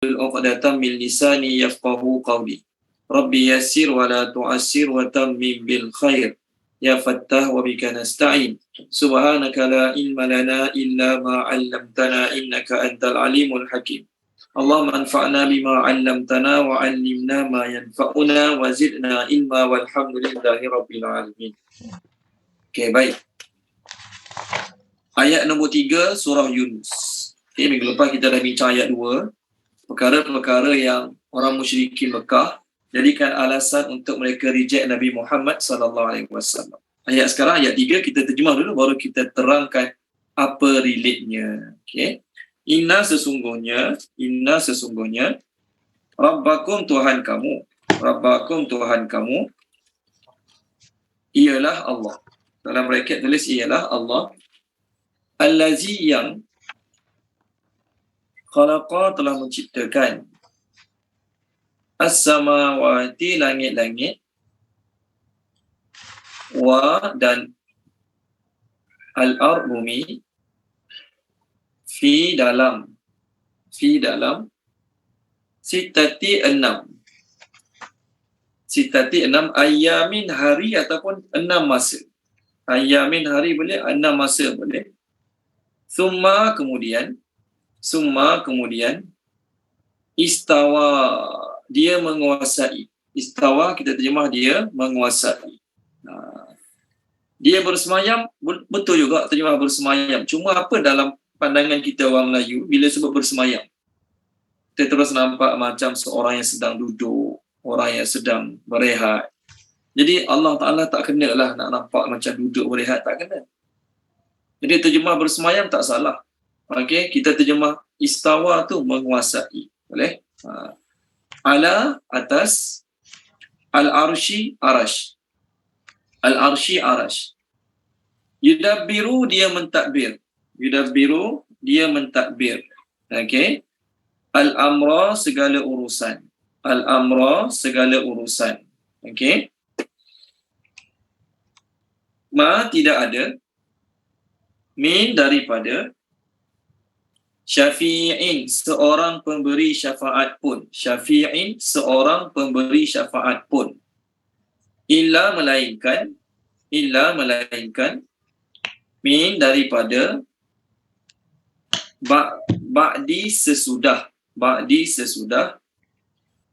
uqdatan min lisani yafqahu qawli. Rabbi yassir wa la tu'assir wa tammim bil khair. Ya Fattah wa bika nasta'in. Subhanaka la ilma lana illa ma 'allamtana innaka antal alimul hakim. Allahumma anfa'na bima 'allamtana wa 'allimna ma yanfa'una wa zidna ilma walhamdulillahi rabbil alamin. Okey, baik. Ayat nombor 3 surah Yunus. Okey, minggu lepas kita dah bincang ayat 2, perkara-perkara yang orang musyrikin Mekah jadikan alasan untuk mereka reject Nabi Muhammad sallallahu alaihi wasallam. Ayat sekarang, ayat 3 kita terjemah dulu baru kita terangkan apa relate-nya. Okey. Inna sesungguhnya Rabbakum Tuhan kamu ialah Allah. Dalam bracket tulis ialah Allah. Allazi yang khalaqa telah menciptakan as-samawati langit-langit wa dan al-ard bumi fi dalam sitati 6 ayamin hari ataupun 6 masa. Ayamin hari boleh, 6 masa boleh. Summa kemudian istawa dia menguasai. Istawa kita terjemah dia menguasai. Dia bersemayam, betul juga terjemah bersemayam. Cuma apa dalam pandangan kita orang Melayu bila sebut bersemayam? Kita terus nampak macam seorang yang sedang duduk, orang yang sedang berehat. Jadi Allah Ta'ala tak kena lah nak nampak macam duduk berehat, tak kena. Jadi terjemah bersemayam tak salah. Okey, kita terjemah istawa tu menguasai. Boleh? Ala atas al-arshi arash. Al-arshi arash. Yudabbiru dia mentadbir. Okey. Al-amra segala urusan. Okey. Ma tidak ada. Min daripada. Syafi'in seorang pemberi syafaat pun. Illa melainkan min daripada ba'di sesudah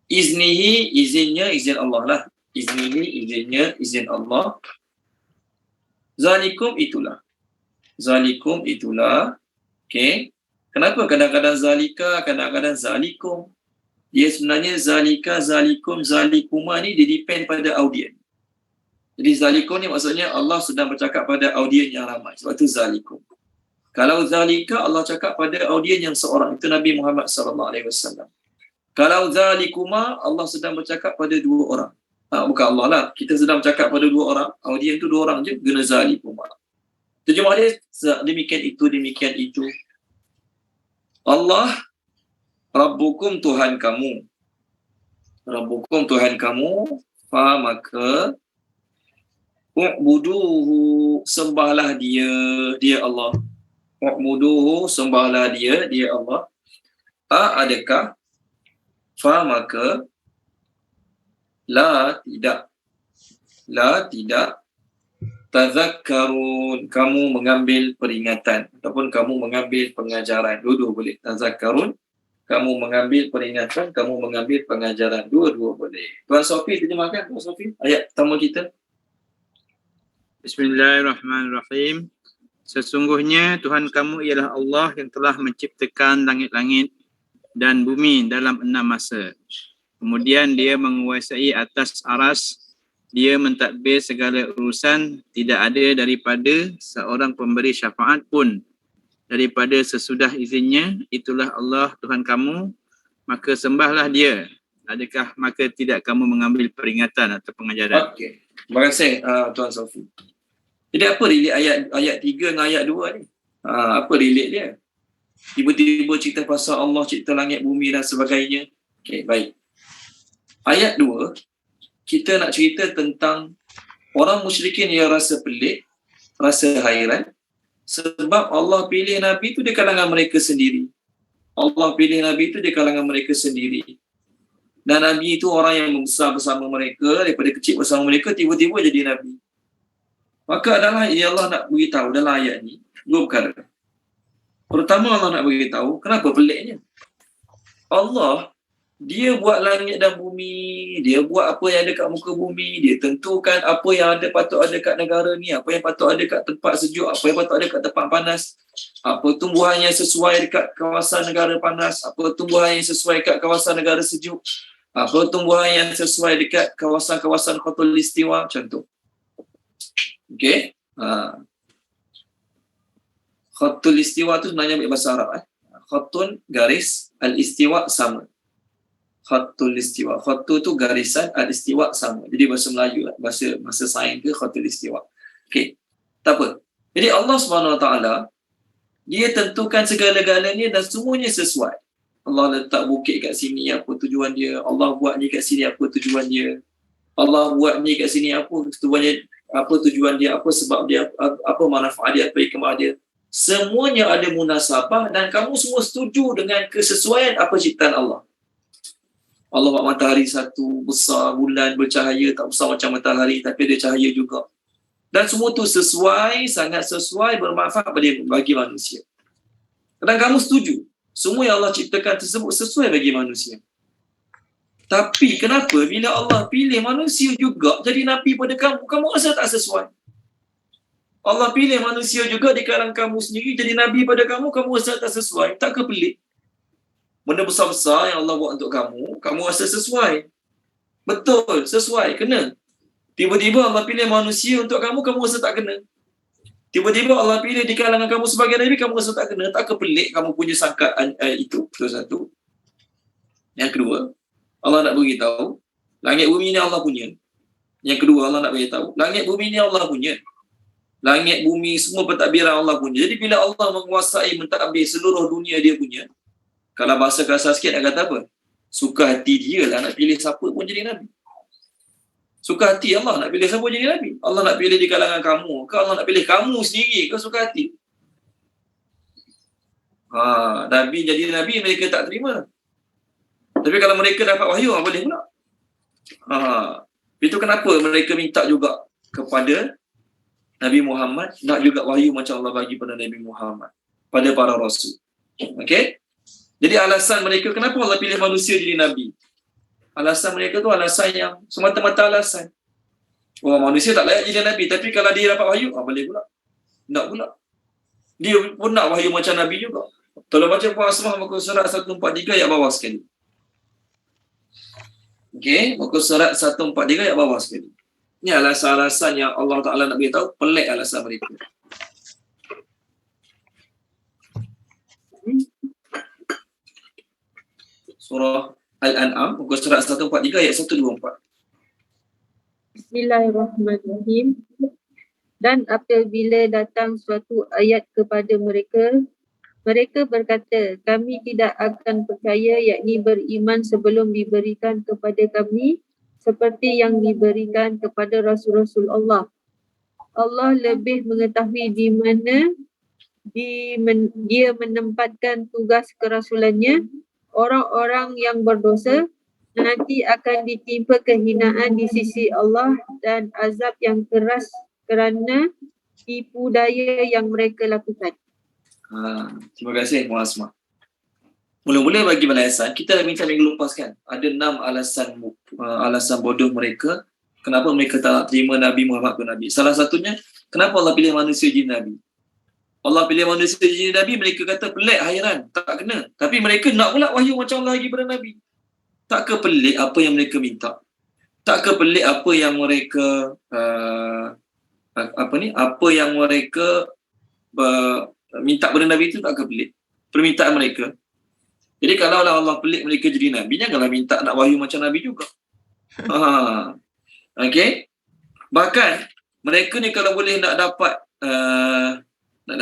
izinnya izin Allah lah. Izin Allah. Zalikum itulah. Okey. Kenapa kadang-kadang zalika, kadang-kadang zalikum? Dia sebenarnya zalika, zalikum, zalikuma ni dia depend pada audien. Jadi zalikum ni maksudnya Allah sedang bercakap pada audien yang ramai. Sebab tu zalikum. Kalau zalika Allah cakap pada audien yang seorang, itu Nabi Muhammad sallallahu alaihi wasallam. Kalau zalikuma Allah sedang bercakap pada 2 orang. Bukan Allah lah. Kita sedang bercakap pada 2 orang, audien tu 2 orang je, guna zalikuma. Terjemah dia demikian itu. Allah Rabbukum Tuhan kamu, fa maka u'buduhu sembahlah dia Allah. U'buduhu sembahlah dia Allah. Adakah fa maka la tidak tazakkarun kamu mengambil peringatan ataupun kamu mengambil pengajaran. Dua-dua boleh. Tazakkarun kamu mengambil peringatan, kamu mengambil pengajaran. Dua-dua boleh. Tuan Sofi terjemahkan, Tuan Sofi, ayat pertama kita. Bismillahirrahmanirrahim. Sesungguhnya Tuhan kamu ialah Allah yang telah menciptakan langit-langit dan bumi dalam 6 masa. Kemudian dia menguasai atas aras. Dia mentadbir segala urusan, tidak ada daripada seorang pemberi syafaat pun. Daripada sesudah izinnya, itulah Allah Tuhan kamu, maka sembahlah dia. Adakah maka tidak kamu mengambil peringatan atau pengajaran? Okey. Terima kasih Tuan Sofi. Jadi apa relate ayat 3 dengan ayat 2 ni? Apa relate dia? Tiba-tiba cerita pasal Allah cipta langit, bumi dan sebagainya. Okey, baik. Ayat 2 kita nak cerita tentang orang musyrikin yang rasa pelik, rasa hairan sebab Allah pilih Nabi tu di kalangan mereka sendiri. Allah pilih Nabi itu di kalangan mereka sendiri. Dan Nabi itu orang yang membesar bersama mereka, daripada kecil bersama mereka, tiba-tiba jadi Nabi. Maka adalah yang Allah nak beritahu dalam ayat ni, dua perkara. Pertama, Allah nak beritahu, kenapa peliknya? Allah, dia buat langit dan bumi, dia buat apa yang ada kat muka bumi, dia tentukan apa yang ada patut ada kat negara ni, apa yang patut ada kat tempat sejuk, apa yang patut ada kat tempat panas, apa tumbuhan yang sesuai dekat kawasan negara panas, apa tumbuhan yang sesuai kat kawasan negara sejuk, apa tumbuhan yang sesuai dekat kawasan-kawasan khatulistiwa, contoh. Okey? Khatulistiwa tu sebenarnya ambil bahasa Arab. Khatun, garis, al-istiwa sama. Khatulistiwa. Khatu tu garisan, al-istiwa sama. Jadi bahasa Melayu lah. Bahasa sains ke khatulistiwa. Okey. Tak apa. Jadi Allah SWT, dia tentukan segala-galanya dan semuanya sesuai. Allah letak bukit kat sini, apa tujuan dia. Allah buat ni kat sini, apa tujuan dia. Allah buat ni kat sini, apa tujuan dia, apa sebab dia, apa manfaat dia, apa hikmah dia. Semuanya ada munasabah dan kamu semua setuju dengan kesesuaian apa ciptaan Allah. Allah buat matahari satu, besar, bulan bercahaya, tak besar macam matahari tapi ada cahaya juga. Dan semua tu sesuai, sangat sesuai, bermanfaat bagi manusia. Dan kamu setuju, semua yang Allah ciptakan tersebut sesuai bagi manusia. Tapi kenapa bila Allah pilih manusia juga jadi Nabi pada kamu, kamu rasa tak sesuai? Allah pilih manusia juga di kalangan kamu sendiri jadi Nabi pada kamu, kamu rasa tak sesuai? Tak ke pelik? Benda besar-besar yang Allah buat untuk kamu, kamu rasa sesuai. Betul, sesuai, kena. Tiba-tiba Allah pilih manusia untuk kamu, kamu rasa tak kena. Tiba-tiba Allah pilih di kalangan kamu sebagai Nabi, kamu rasa tak kena. Tak ke pelik kamu punya sangkaan itu. Itu satu. Yang kedua, Allah nak beritahu, langit bumi ni Allah punya. Yang kedua, Allah nak beritahu, langit bumi ni Allah punya. Langit bumi semua pentadbiran Allah punya. Jadi bila Allah menguasai mentadbir seluruh dunia dia punya, kalau bahasa kasar sikit nak kata apa? Suka hati dia lah nak pilih siapa pun jadi Nabi. Suka hati Allah nak pilih siapa jadi Nabi. Allah nak pilih di kalangan kamu. Kalau Allah nak pilih kamu sendiri, kau suka hati. Nabi jadi Nabi, mereka tak terima. Tapi kalau mereka dapat wahyu, boleh pula. Itu kenapa mereka minta juga kepada Nabi Muhammad, nak juga wahyu macam Allah bagi pada Nabi Muhammad, pada para rasul. Okey? Jadi alasan mereka, kenapa Allah pilih manusia jadi Nabi? Alasan mereka tu alasan yang semata-mata alasan. Manusia tak layak jadi Nabi, tapi kalau dia dapat wahyu, boleh pula. Nak pula. Dia pun nak wahyu macam Nabi juga. Tolong baca Puan Asmah muka surat 143 ayat bawah sekali. Okey, muka surat 143 ayat bawah sekali. Ini alasan-alasan yang Allah Ta'ala nak beritahu, pelik alasan mereka. Surah Al-An'am, muka surat 143 ayat 124. Bismillahirrahmanirrahim. Dan apabila datang suatu ayat kepada mereka, mereka berkata, kami tidak akan percaya, yakni beriman sebelum diberikan kepada kami seperti yang diberikan kepada Rasul-Rasul Allah. Allah lebih mengetahui di mana dia menempatkan tugas kerasulannya. Orang-orang yang berdosa nanti akan ditimpa kehinaan di sisi Allah dan azab yang keras kerana tipu daya yang mereka lakukan. Terima kasih Puan Asmah. Mula-mula bagi balasan, kita minta minggu lepas kan, ada 6 alasan bodoh mereka kenapa mereka tak terima Nabi Muhammad ke Nabi. Salah satunya, kenapa Allah pilih manusia jadi Nabi? Allah pilih manusia jadi Nabi, mereka kata pelik, hairan, tak kena. Tapi mereka nak pula wahyu macam Allah bagi pada Nabi. Tak ke pelik apa yang mereka minta? Tak ke pelik apa yang mereka apa yang mereka minta pada Nabi itu, tak ke pelik permintaan mereka. Jadi kalau Allah pelik mereka jadi Nabi, janganlah minta nak wahyu macam Nabi juga. Okey. Bahkan mereka ni kalau boleh nak dapat nak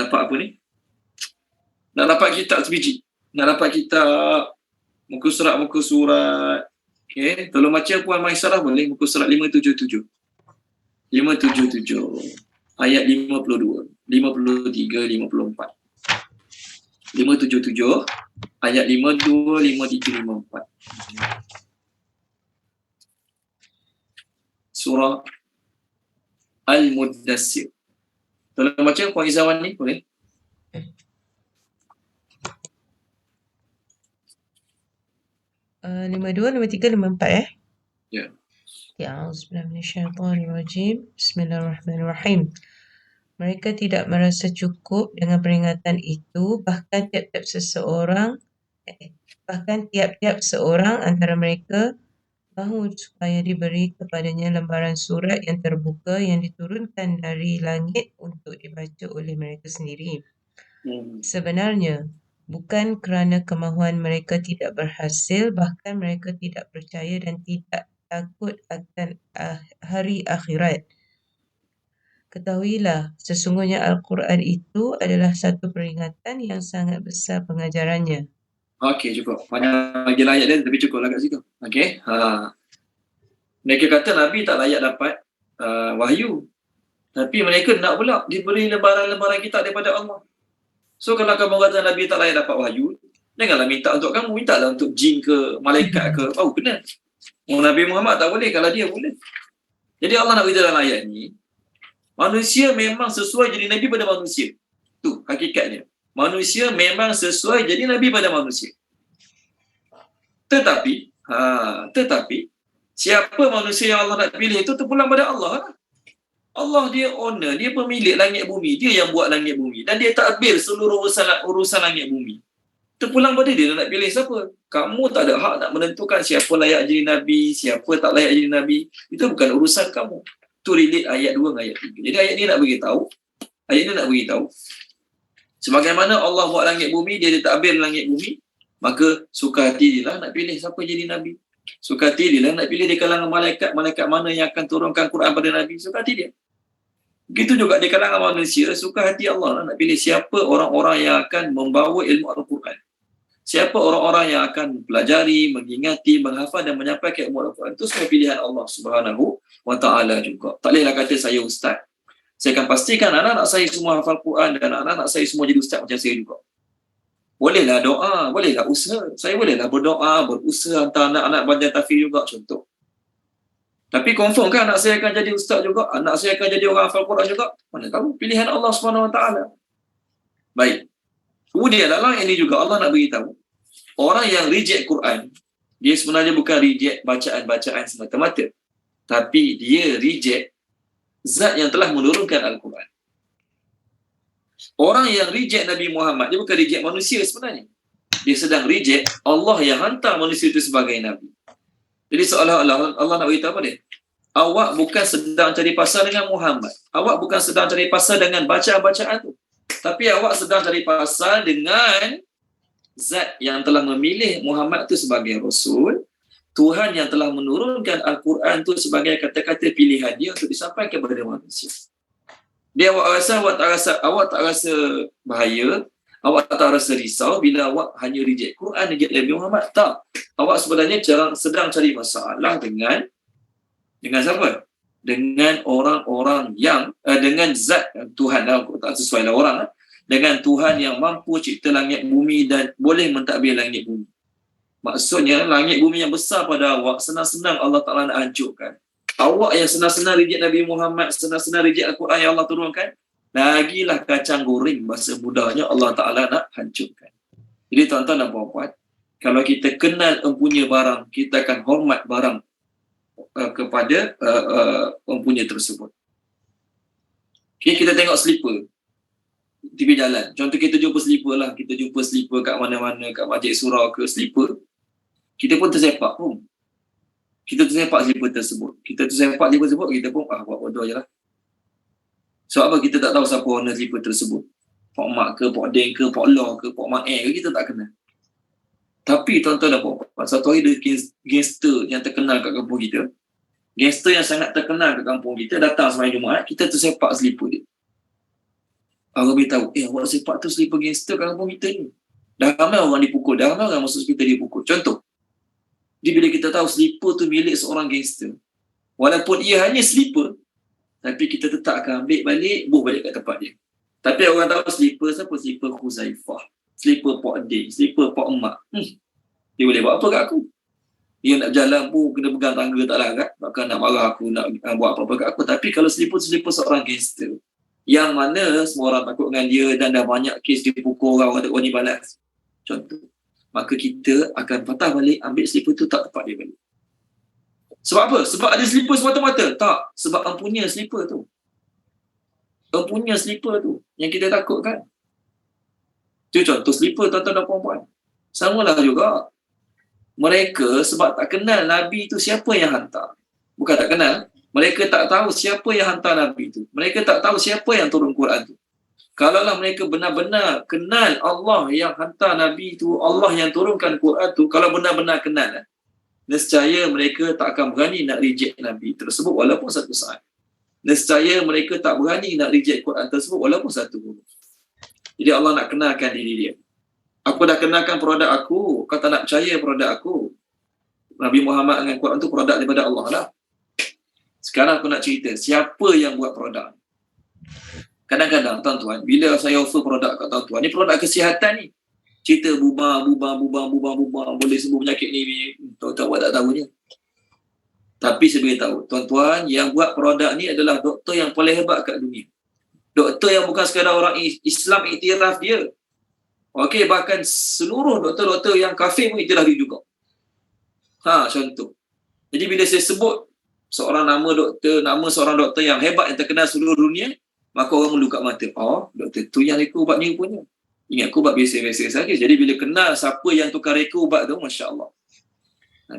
dapat kitab sebiji, nak dapat kitab muka surat. Okey, tolong baca Puan Maisarah boleh, muka surat 577 ayat 52, 53, 54. 577, ayat 52, 53, 54. Surah Al-Muddassir. Tolong baca Puan Izawan ni, boleh? Lima dua, lima tiga, lima empat Ya. A'udzubillahi minasyaitonirrajim. Bismillahirrahmanirrahim. Mereka tidak merasa cukup dengan peringatan itu, bahkan tiap-tiap seorang antara mereka mahu supaya diberi kepadanya lembaran surat yang terbuka yang diturunkan dari langit untuk dibaca oleh mereka sendiri. Sebenarnya, bukan kerana kemahuan mereka tidak berhasil, bahkan mereka tidak percaya dan tidak takut akan hari akhirat. Ketahuilah, sesungguhnya Al-Quran itu adalah satu peringatan yang sangat besar pengajarannya. Okey, cukup. Banyak lagi ayat dia, tapi cukuplah kat situ. Okey. Mereka kata Nabi tak layak dapat wahyu. Tapi mereka nak pula diberi lembaran-lembaran kitab daripada Allah. So kalau kamu kata Nabi tak layak dapat wahyu, janganlah minta untuk kamu, mintalah untuk jin ke, malaikat ke. Oh, kena. Nabi Muhammad tak boleh, kalau dia boleh. Jadi Allah nak beritahu dalam ayat ni, manusia memang sesuai jadi Nabi pada manusia. Tu hakikatnya. Manusia memang sesuai jadi Nabi pada manusia. Tetapi siapa manusia yang Allah nak pilih itu terpulang pada Allah. Allah dia owner, dia pemilik langit bumi, dia yang buat langit bumi dan dia takbir seluruh urusan langit bumi. Terpulang pada dia nak pilih siapa. Kamu tak ada hak nak menentukan siapa layak jadi Nabi, siapa tak layak jadi Nabi. Itu bukan urusan kamu. Tu relate ayat 2 dengan ayat 3. Jadi ayat ni nak beritahu, sebagaimana Allah buat langit bumi, dia takbir langit bumi, maka suka hati dia lah nak pilih siapa jadi Nabi. Suka hati dia lah nak pilih di kalangan malaikat mana yang akan turunkan Quran pada Nabi. Suka hati dia. Begitu juga di kalangan manusia, suka hati Allah lah nak pilih siapa orang-orang yang akan membawa ilmu Al-Quran. Siapa orang-orang yang akan pelajari, mengingati, menghafal dan menyampaikan ilmu Al-Quran. Itu semua pilihan Allah Subhanahu wa ta'ala juga. Tak bolehlah kata saya ustaz. Saya akan pastikan anak-anak saya semua hafal Quran dan anak-anak saya semua jadi ustaz macam saya juga. Bolehlah doa, bolehlah usaha. Saya bolehlah berdoa, berusaha hantar anak-anak belajar tahfiz juga contoh. Tapi confirm kan anak saya akan jadi ustaz juga, anak saya akan jadi orang hafal Quran juga? Mana tahu, pilihan Allah Subhanahu wa ta'ala. Baik. Kemudian dalam ini juga Allah nak beritahu, orang yang reject Quran, dia sebenarnya bukan reject bacaan-bacaan semata-mata, tapi dia reject zat yang telah menurunkan Al-Quran. Orang yang reject Nabi Muhammad, dia bukan reject manusia sebenarnya. Dia sedang reject Allah yang hantar manusia itu sebagai Nabi. Jadi seolah-olah Allah nak beritahu apa dia? Awak bukan sedang cari pasal dengan Muhammad. Awak bukan sedang cari pasal dengan bacaan-bacaan tu. Tapi awak sedang cari pasal dengan zat yang telah memilih Muhammad tu sebagai Rasul. Tuhan yang telah menurunkan Al-Quran tu sebagai kata-kata pilihan dia untuk disampaikan kepada manusia. Dia awak tak rasa bahaya, awak tak rasa risau bila awak hanya reject Quran, reject Nabi Muhammad. Tak. Awak sebenarnya sedang cari masalah dengan siapa? Dengan orang-orang yang dengan zat Tuhan lah, tak sesuai lah orang lah. Dengan Tuhan yang mampu cipta langit bumi dan boleh mentadbir langit bumi. Maksudnya langit bumi yang besar pada awak senang-senang Allah Ta'ala nak hancurkan. Awak yang senang-senang reject Nabi Muhammad, senang-senang reject Al-Quran yang Allah turunkan, lagilah kacang goreng bahasa mudahnya Allah Ta'ala nak hancurkan. Jadi tuan-tuan dan puan-puan, kalau kita kenal empunya barang, kita akan hormat barang kepada empunya tersebut. Okay, kita tengok slipper tepi jalan. Contoh kita jumpa slipper lah. Kita jumpa slipper kat mana-mana, kat Masjid Surau ke slipper. Kita pun tersepak pun. Kita tersepak slipper tersebut. Kita pun buat bodoh je lah. So apa, kita tak tahu siapa owner slipper tersebut. Pok Mak ke, Pok Deng ke, Pok Law ke, Pok Mak ke, kita tak kenal. Tapi tuan-tuan dan puan-puan, satu hari ada gangster yang terkenal kat kampung kita. Gangster yang sangat terkenal kat kampung kita datang sembahyang Jumaat, kita tersepak slipper dia. Orang beritahu, awak sepak tu slipper gangster kat kampung kita ni. Dah ramai orang dipukul, dah ramai orang masuk hospital dipukul. Contoh, bila kita tahu slipper tu milik seorang gangster, walaupun ia hanya slipper, tapi kita tetap akan ambil balik, buh balik kat tempat dia. Tapi orang tahu slipper siapa? Slipper Khuzaifah. Slipper Pak Adik, slipper Pak Emak. Dia boleh buat apa kat aku? Dia nak berjalan pun kena pegang tangga tak larat. Bahkan nak marah aku, nak buat apa-apa kat aku. Tapi kalau slipper seorang gangster, yang mana semua orang takut dengan dia dan dah banyak kes dia pukul orang tak berani balas. Contoh. Maka kita akan patah balik, ambil slipper tu, tak tepat dia balik. Sebab apa? Sebab ada slipper semata-mata? Tak. Sebab empunya slipper tu. Empunya slipper tu yang kita takutkan. Itu contoh slipper tuan-tuan dan puan-puan. Samalah juga. Mereka sebab tak kenal Nabi itu siapa yang hantar. Bukan tak kenal. Mereka tak tahu siapa yang hantar Nabi itu. Mereka tak tahu siapa yang turun Quran itu. Kalaulah mereka benar-benar kenal Allah yang hantar Nabi itu, Allah yang turunkan Quran itu, kalau benar-benar kenal, nescaya mereka tak akan berani nak reject Nabi tersebut walaupun satu saat. Nescaya mereka tak berani nak reject Quran tersebut walaupun satu huruf. Jadi Allah nak kenalkan diri dia. Aku dah kenalkan produk aku, kau tak nak percaya produk aku. Nabi Muhammad dengan Quran tu produk daripada Allah lah. Sekarang aku nak cerita, siapa yang buat produk? Kadang-kadang tuan-tuan, bila saya offer produk kat tuan-tuan, ni produk kesihatan ni. Cerita bubar, boleh sembuh penyakit ni, tuan-tuan buat tak tahunya. Tapi saya beritahu, tuan-tuan, yang buat produk ni adalah doktor yang paling hebat kat dunia. Doktor yang bukan sekadar orang Islam iktiraf dia. Okey, bahkan seluruh doktor-doktor yang kafir pun iktiraf dia juga. Contoh. Jadi bila saya sebut nama seorang doktor yang hebat yang terkenal seluruh dunia, maka orang melukak mata. Doktor tu yang reka ubat ni punya. Ingat aku ubat biasa-biasa saja. Jadi bila kenal siapa yang tukar reka ubat tu, Masya Allah.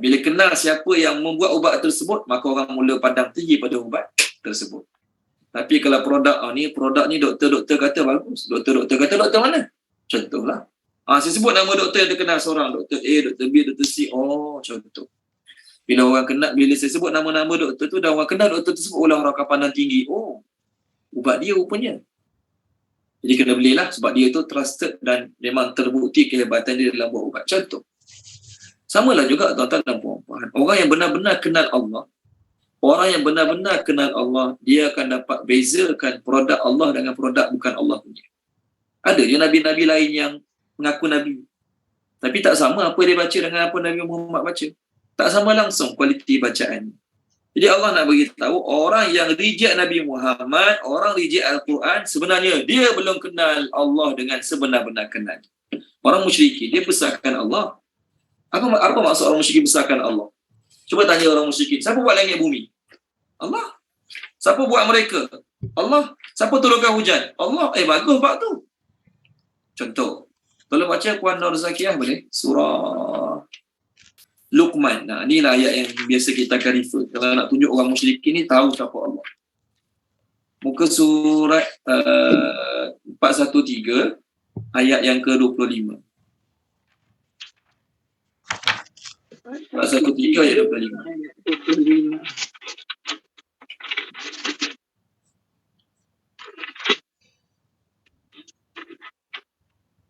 Bila kenal siapa yang membuat ubat tersebut, maka orang mula pandang tinggi pada ubat tersebut. Tapi kalau produk ni doktor-doktor kata bagus. Doktor-doktor kata doktor mana? Contohlah. Saya sebut nama doktor yang terkenal seorang. Doktor A, Doktor B, Doktor C. Contoh. Bila saya sebut nama-nama doktor tu, dan orang kenal doktor tersebut, orang akan pandang tinggi. Ubat dia rupanya. Jadi kena belilah sebab dia tu trusted dan memang terbukti kehebatan dia dalam buat ubat. Contoh. Samalah juga tuan-tuan dan puan-puan. Orang yang benar-benar kenal Allah, dia akan dapat bezakan produk Allah dengan produk bukan Allah punya. Ada je Nabi-Nabi lain yang mengaku Nabi. Tapi tak sama apa dia baca dengan apa Nabi Muhammad baca. Tak sama langsung kualiti bacaan. Jadi Allah nak beritahu, orang yang reject Nabi Muhammad, orang reject Al-Quran, sebenarnya dia belum kenal Allah dengan sebenar-benar kenal. Orang musyrikin, dia besarkan Allah. Apa maksud orang musyrikin besarkan Allah? Cuba tanya orang musyrikin, siapa buat langit bumi? Allah. Siapa buat mereka? Allah. Siapa turunkan hujan? Allah. Bagus bab tu. Contoh. Tolong baca Puan Nur Zakiyah boleh? Surah Luqman. Inilah ayat yang biasa kita akan refer. Kalau nak tunjuk orang musyrikin ni tahu siapa Allah. Muka surat 413 ayat yang ke-25. 413 ayat 25.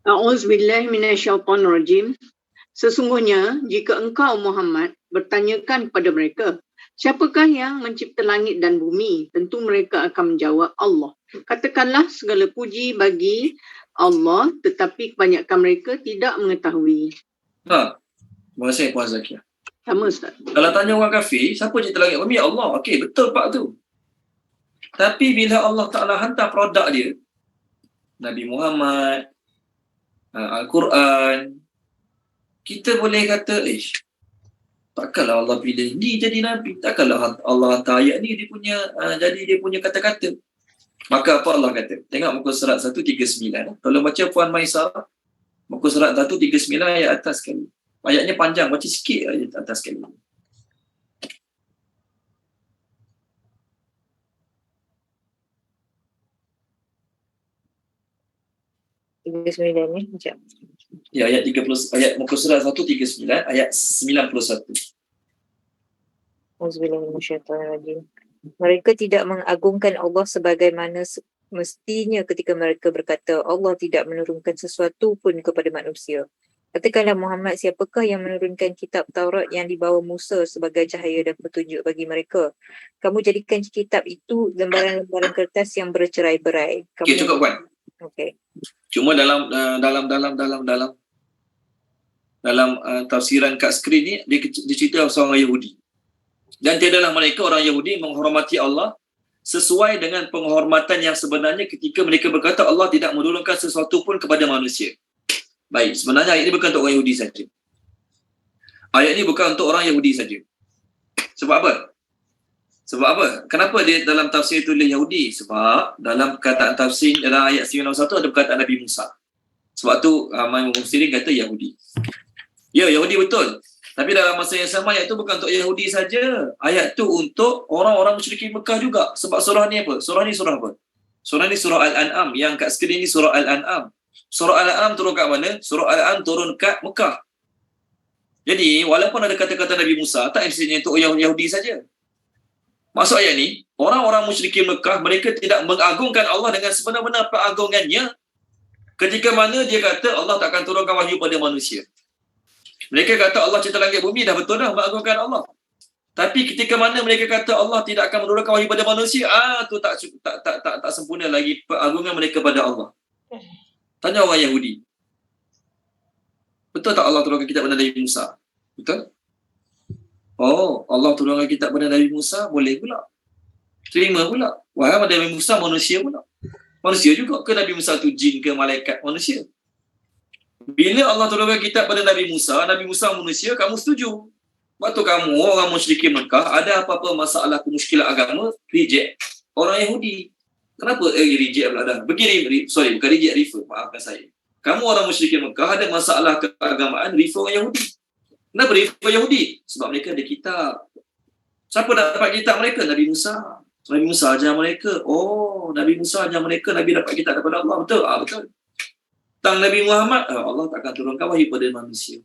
A'udzubillahi minasyaitonirrajim. Sesungguhnya jika engkau Muhammad bertanyakan kepada mereka, siapakah yang mencipta langit dan bumi? Tentu mereka akan menjawab Allah. Katakanlah segala puji bagi Allah, tetapi kebanyakan mereka tidak mengetahui. Terima kasih Puan Zakiyah. Sama Ustaz. Kalau tanya orang kafir, siapa cipta langit bumi? Allah. Okey, betul pak tu. Tapi bila Allah Ta'ala hantar produk dia, Nabi Muhammad, Al-Quran, kita boleh kata, takkanlah Allah pilih ni jadi Nabi, takkanlah Allah hantar ayat ni jadi dia punya kata-kata. Maka apa Allah kata? Tengok muka surat 139. Tolong baca Puan Maisarah, muka surat 139 ayat atas sekali. Ayatnya panjang, baca sikit ayat atas sekali. Ya, ayat 30, ayat muka surat 139 ayat 91. Auzubillahiminasyaitonirrajim. Mereka tidak mengagungkan Allah sebagaimana mestinya ketika mereka berkata, Allah tidak menurunkan sesuatu pun kepada manusia. Katakanlah Muhammad, siapakah yang menurunkan kitab Taurat yang dibawa Musa sebagai cahaya dan petunjuk bagi mereka? Kamu jadikan kitab itu lembaran-lembaran kertas yang bercerai-berai. Okey, cukup Puan. Okey. Cuma dalam tafsiran kat skrin ni dia cerita pasal orang Yahudi. Dan tiadalah mereka orang Yahudi menghormati Allah sesuai dengan penghormatan yang sebenarnya ketika mereka berkata Allah tidak menurunkan sesuatu pun kepada manusia. Baik, sebenarnya ayat ini bukan untuk orang Yahudi saja. Ayat ini bukan untuk orang Yahudi saja. Sebab apa? Kenapa dia dalam tafsir tulis Yahudi? Sebab dalam perkataan tafsir dalam ayat 91 ada perkataan Nabi Musa. Sebab tu ramai mufassirin kata Yahudi. Ya, Yahudi betul. Tapi dalam masa yang sama ayat tu bukan untuk Yahudi saja. Ayat tu untuk orang-orang musyrikin Mekah juga. Sebab surah ni apa? Surah ni surah apa? Surah ni surah Al-An'am. Yang kat skrin ni surah Al-An'am. Surah Al-An'am turun kat mana? Surah Al-An'am turun kat Mekah. Jadi, walaupun ada kata-kata Nabi Musa, tak mestinya untuk Yahudi saja. Maksud ayat ni, orang-orang musyrikin Mekah, mereka tidak mengagungkan Allah dengan sebenar-benar pengagungannya ketika mana dia kata Allah tak akan turunkan wahyu pada manusia. Mereka kata Allah cipta langit bumi, dah betul dah mengagungkan Allah. Tapi ketika mana mereka kata Allah tidak akan menurunkan wahyu pada manusia, tu tak sempurna lagi pengagungan mereka pada Allah. Tanya orang Yahudi. Betul tak Allah turunkan kitab pada Nabi Musa? Betul? Oh, Allah turunkan kitab pada Nabi Musa, boleh pula. Terima pula. Wahai Nabi Musa manusia pula. Manusia juga ke Nabi Musa tu jin ke malaikat? Manusia. Bila Allah turunkan kitab pada Nabi Musa manusia, kamu setuju. Waktu kamu, orang musyrikin Mekah, ada apa-apa masalah kemuskilan agama, reject. Orang Yahudi. Kenapa reject pula dah? Bukan reject, refer. Maafkan saya. Kamu orang musyrikin Mekah, ada masalah keagamaan, refer orang Yahudi. Kenapa refer Yahudi? Sebab mereka ada kitab. Siapa dapat kitab mereka? Nabi Musa. Nabi Musa ajar mereka. Oh, Nabi Musa ajar mereka, Nabi dapat kitab daripada Allah. Betul? Betul. Tentang Nabi Muhammad, Allah takkan turunkan wahyu pada manusia.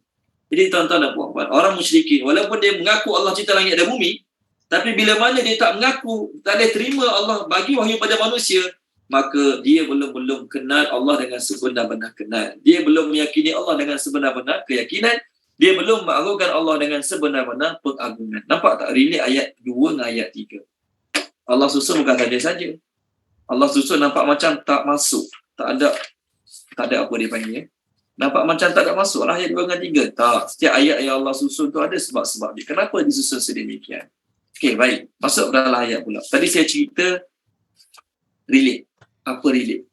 Jadi tuan-tuan dan puan-puan, orang musyrikin, walaupun dia mengaku Allah cipta langit dan bumi, tapi bila mana dia tak mengaku, tak ada terima Allah bagi wahyu pada manusia, maka dia belum kenal Allah dengan sebenar-benar kenal. Dia belum meyakini Allah dengan sebenar-benar keyakinan. Dia belum mengagungkan Allah dengan sebenar-benar pengagungan. Nampak tak relate ayat 2 dengan ayat 3? Allah susun bukan saja. Allah susun nampak macam tak masuk. Tak ada apa dia panggil. Nampak macam tak ada masuk lah ayat 2 dengan 3. Tak. Setiap ayat yang Allah susun tu ada sebab-sebab dia. Kenapa disusun sedemikian? Okey, baik. Masuk dalam ayat pula. Tadi saya cerita relate. Apa relate?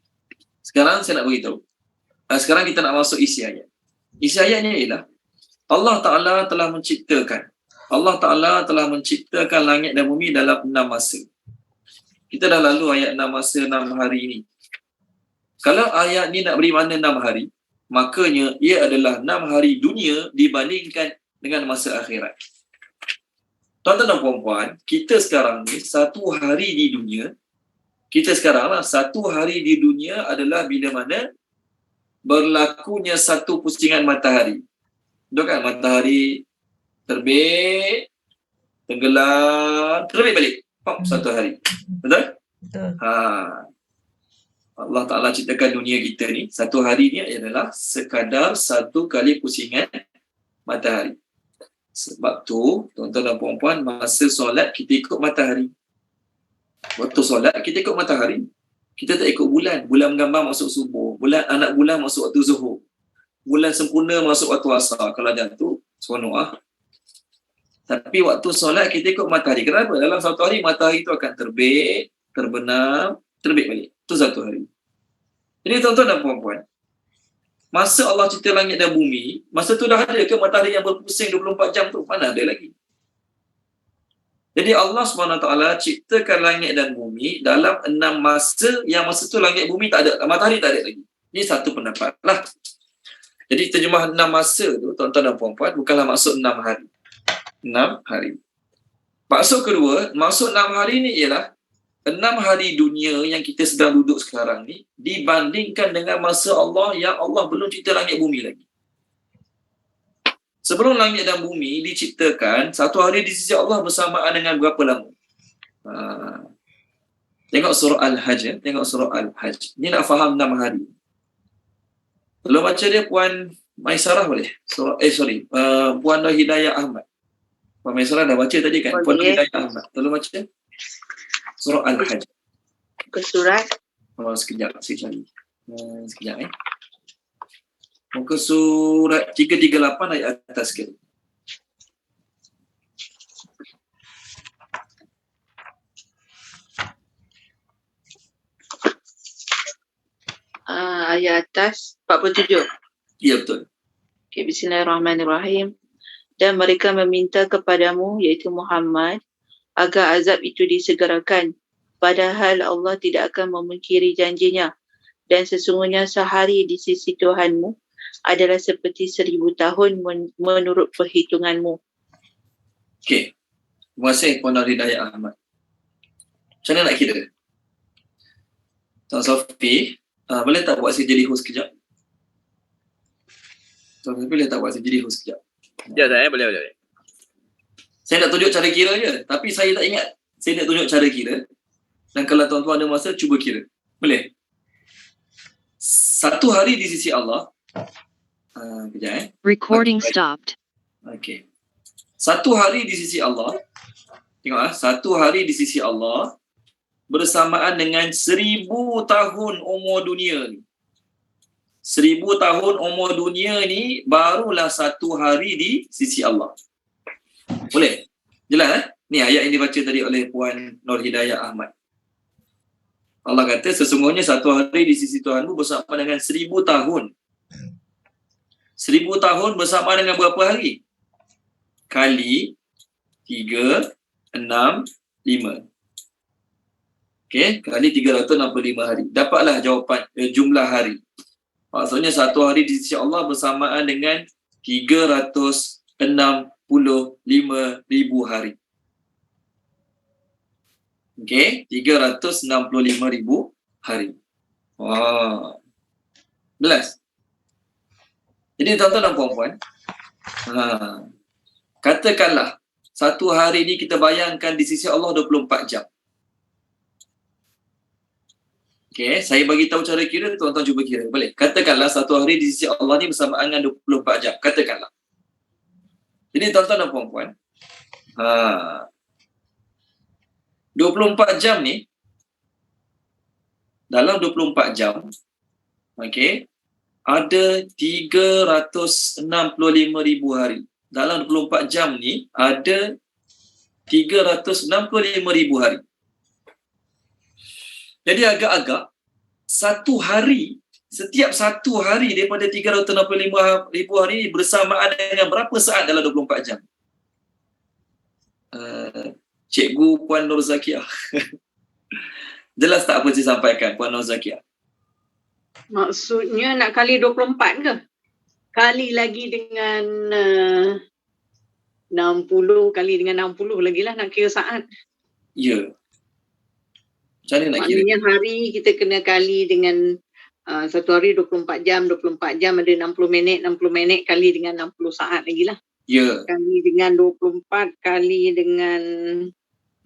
Sekarang saya nak beritahu. Sekarang kita nak masuk isi ayat. Isi ayatnya ialah Allah Ta'ala telah menciptakan langit dan bumi dalam 6 masa. Kita dah lalu ayat 6 masa, 6 hari ni. Kalau ayat ni nak beri makna 6 hari, makanya ia adalah 6 hari dunia dibandingkan dengan masa akhirat. Tuan-tuan dan puan-puan, kita sekarang ni satu hari di dunia, satu hari di dunia adalah bila mana berlakunya satu pusingan matahari. Betul kan? Matahari terbit, tenggelam, terbit balik. Satu hari. Betul? Betul. Allah Ta'ala ciptakan dunia kita ni, satu hari ni adalah sekadar satu kali pusingan matahari. Sebab tu, tuan-tuan dan puan-puan, masa solat kita ikut matahari. Waktu solat kita ikut matahari. Kita tak ikut bulan. Bulan menggambar masuk subuh. Anak bulan masuk waktu zuhur. Bulan sempurna masuk waktu asar. Kalau macam tu, seronok lah. Tapi waktu solat kita ikut matahari. Kenapa? Dalam satu hari matahari itu akan terbit, terbenam, terbit balik. Itu satu hari. Jadi tuan-tuan dan puan-puan, masa Allah cipta langit dan bumi, masa tu dah ada ke matahari yang berpusing 24 jam tu? Mana ada lagi. Jadi Allah SWT ciptakan langit dan bumi dalam 6 masa, yang masa tu langit bumi tak ada, matahari tak ada lagi. Ini satu pendapat lah. Jadi terjemah 6 masa tu, tuan-tuan dan puan-puan, bukanlah maksud 6 hari. 6 hari. Maksud kedua, maksud 6 hari ni ialah 6 hari dunia yang kita sedang duduk sekarang ni dibandingkan dengan masa Allah yang Allah belum cipta langit bumi lagi. Sebelum langit dan bumi diciptakan, satu hari di sisi Allah bersamaan dengan berapa lama? Tengok surah Al-Hajj. Ni nak faham 6 hari. Kalau baca dia Puan Maisarah boleh? Puan Nur Hidayah Ahmad. Puan Maisarah dah baca tadi kan? Puan Nur Hidayah Ahmad. Tolong baca surah Al-Hajj. Ke surat? Sekejap saya cari. Sekejap Muka surat 338 ayat atas sikit. Ayat atas 47. Ya, betul. Okay, Bismillahirrahmanirrahim. Dan mereka meminta kepadamu, iaitu Muhammad, agar azab itu disegerakan. Padahal Allah tidak akan memungkiri janjinya. Dan sesungguhnya sehari di sisi Tuhanmu adalah seperti 1000 tahun menurut perhitunganmu. Okey. Terima kasih Puan Hidayah Ahmad. Macam mana nak kira? Tuan Sofi, boleh tak buat saya jadi host kejap? Tuan Sofi boleh tak buat saya jadi host kejap? Ya, tak boleh. Saya nak tunjuk cara kira je, tapi saya tak ingat. Saya nak tunjuk cara kira. Dan kalau tuan-tuan ada masa, cuba kira. Boleh? Satu hari di sisi Allah. Kejap Recording stopped. Okey. Satu hari di sisi Allah. Tengok satu hari di sisi Allah bersamaan dengan 1000 tahun umur dunia ni. 1000 tahun umur dunia ni barulah satu hari di sisi Allah. Boleh? Jelas Ni ayat yang dibaca tadi oleh Puan Nur Hidayah Ahmad. Allah kata sesungguhnya satu hari di sisi Tuhanmu bersama dengan 1000 tahun. 1000 tahun bersama dengan berapa hari? Kali 3, 6, 5. Okey, kali 365 hari. Dapatlah jawapan jumlah hari. Maksudnya satu hari di sisi Allah bersamaan dengan 365,000 hari. Okey, 365,000 hari. Wah. Jelas? Jadi tuan-tuan dan puan-puan, katakanlah satu hari ni kita bayangkan di sisi Allah 24 jam. Okey, saya bagi tahu cara kira, tuan-tuan cuba kira. Boleh? Katakanlah satu hari di sisi Allah ni bersamaan dengan 24 jam. Katakanlah. Jadi tuan-tuan dan puan-puan, 24 jam ni, dalam 24 jam, okey, ada 365,000 hari. Dalam 24 jam ni, ada 365,000 hari. Jadi agak-agak, setiap satu hari daripada 365,000 hari ni bersamaan dengan berapa saat dalam 24 jam? Cikgu Puan Nur Zakiah. Jelas tak apa saya sampaikan, Puan Nur Zakiah? Maksudnya nak kali 24 ke? Kali lagi dengan 60, kali dengan 60 lagi lah nak kira saat. Ya. Macam mana nak kira? Maknanya hari kita kena kali dengan satu hari 24 jam, 24 jam ada 60 minit, 60 minit kali dengan 60 saat lagi lah. Ya. Kali dengan 24, kali dengan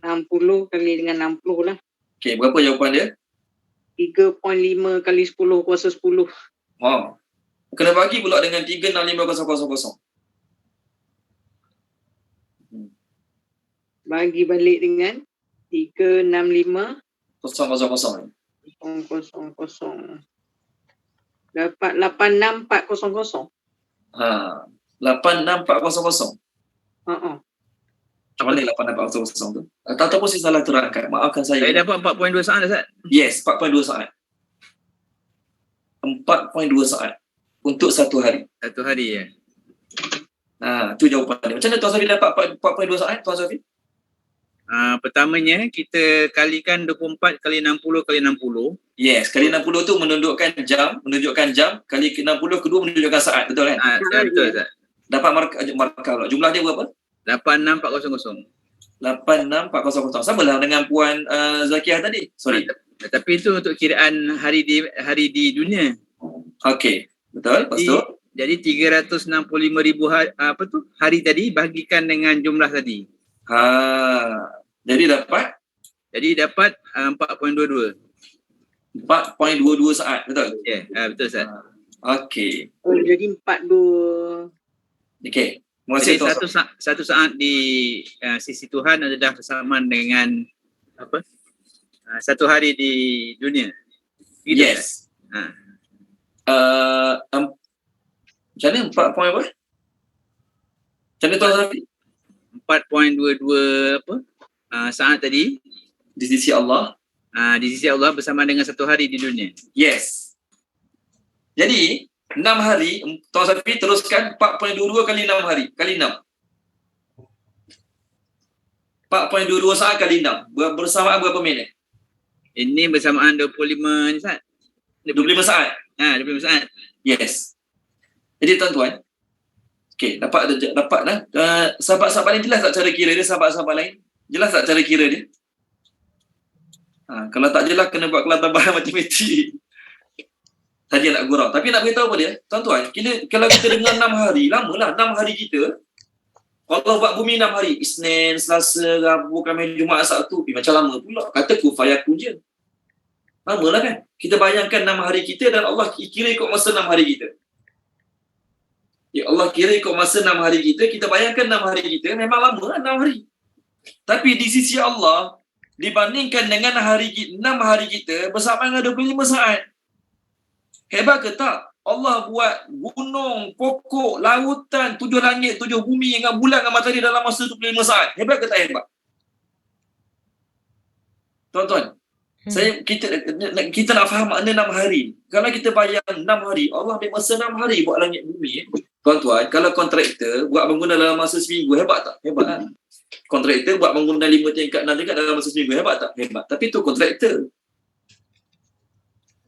60, kali dengan 60 lah. Okey, berapa jawapan dia? 3.5 kali 10 kuasa 10. Wow. Kena bagi pula dengan 365,000. Bagi balik dengan 365 000. 000. Dapat 86400. 86400. Macam mana 86400 tu? Ataupun saya salah terangkan. Maafkan saya. Saya dapat 4.2 saat Ustaz. Yes, 4.2 saat. 4.2 saat. Untuk satu hari. Satu hari ya. Tu jawapan dia. Macam mana Tuan Sofi dapat 4.2 saat, Tuan Sofi? Pertamanya kita kalikan 24 kali 60 kali 60. Yes, kali 60 tu menunjukkan jam, kali 60 kedua menunjukkan saat, betul kan? Betul Ustaz. Dapat markah pula. Jumlah dia berapa? 86400. 86400. Sama lah dengan Puan Zakiah tadi. Sorry. Tapi itu untuk kiraan hari di dunia. Okey, betul. Lepas tu jadi 365,000 hari tadi bagikan dengan jumlah tadi. Jadi dapat 4.22. 4.22 saat, betul? Ya, betul Ustaz. Okey. Jadi 42. Okey. Terima kasih Jadi satu saat di sisi Tuhan adalah bersamaan dengan satu hari di dunia. Gitu, yes. Macam mana 4 poin apa? Macam mana Tuan Safi? 4.22 apa? Saat tadi Di sisi Allah. di sisi Allah bersama dengan 1 hari di dunia. Yes. Jadi 6 hari, Tuan Safi teruskan 4.22 kali 6 hari, kali 6. 4.22 saat kali 6. Bersamaan berapa minit? Ini bersamaan 25 ni Ustaz. 25 saat. 25 saat. Yes. Jadi tuan-tuan, okey, dapat dah. Sahabat-sahabat lain jelas tak cara kira dia? Sahabat-sahabat lain jelas tak cara kira dia? Kalau tak jelas kena buat kelas tambahan matematik. Tadi nak gurau. Tapi nak beritahu apa dia? Tuan-tuan, kalau kita dengar 6 hari, lamalah 6 hari kita. Allah buat bumi 6 hari. Isnin, Selasa, Rabu, Khamis, Jumaat, Sabtu. Macam lama pula. Kata kun fayakun je. Lamalah kan? Kita bayangkan 6 hari kita dan Allah kira ikut masa 6 hari kita. Ya Allah kira ikut masa 6 hari kita. Kita bayangkan 6 hari kita. Memang lama lah 6 hari. Tapi di sisi Allah, dibandingkan dengan 6 hari kita, bersama dengan 25 saat. Hebat ke tak? Allah buat gunung, pokok, lautan, 7 langit, 7 bumi dengan bulan dengan matahari dalam masa 25 saat. Hebat ke tak hebat? Tuan-tuan, kita nak faham makna 6 hari. Kalau kita bayang 6 hari, Allah ambil masa 6 hari buat langit bumi. Tuan-tuan, kalau kontraktor buat bangunan dalam masa seminggu, hebat tak? Hebat kan? Kontraktor buat bangunan 5 tingkat, 6 tingkat dalam masa seminggu, hebat tak? Hebat. Tapi tu kontraktor.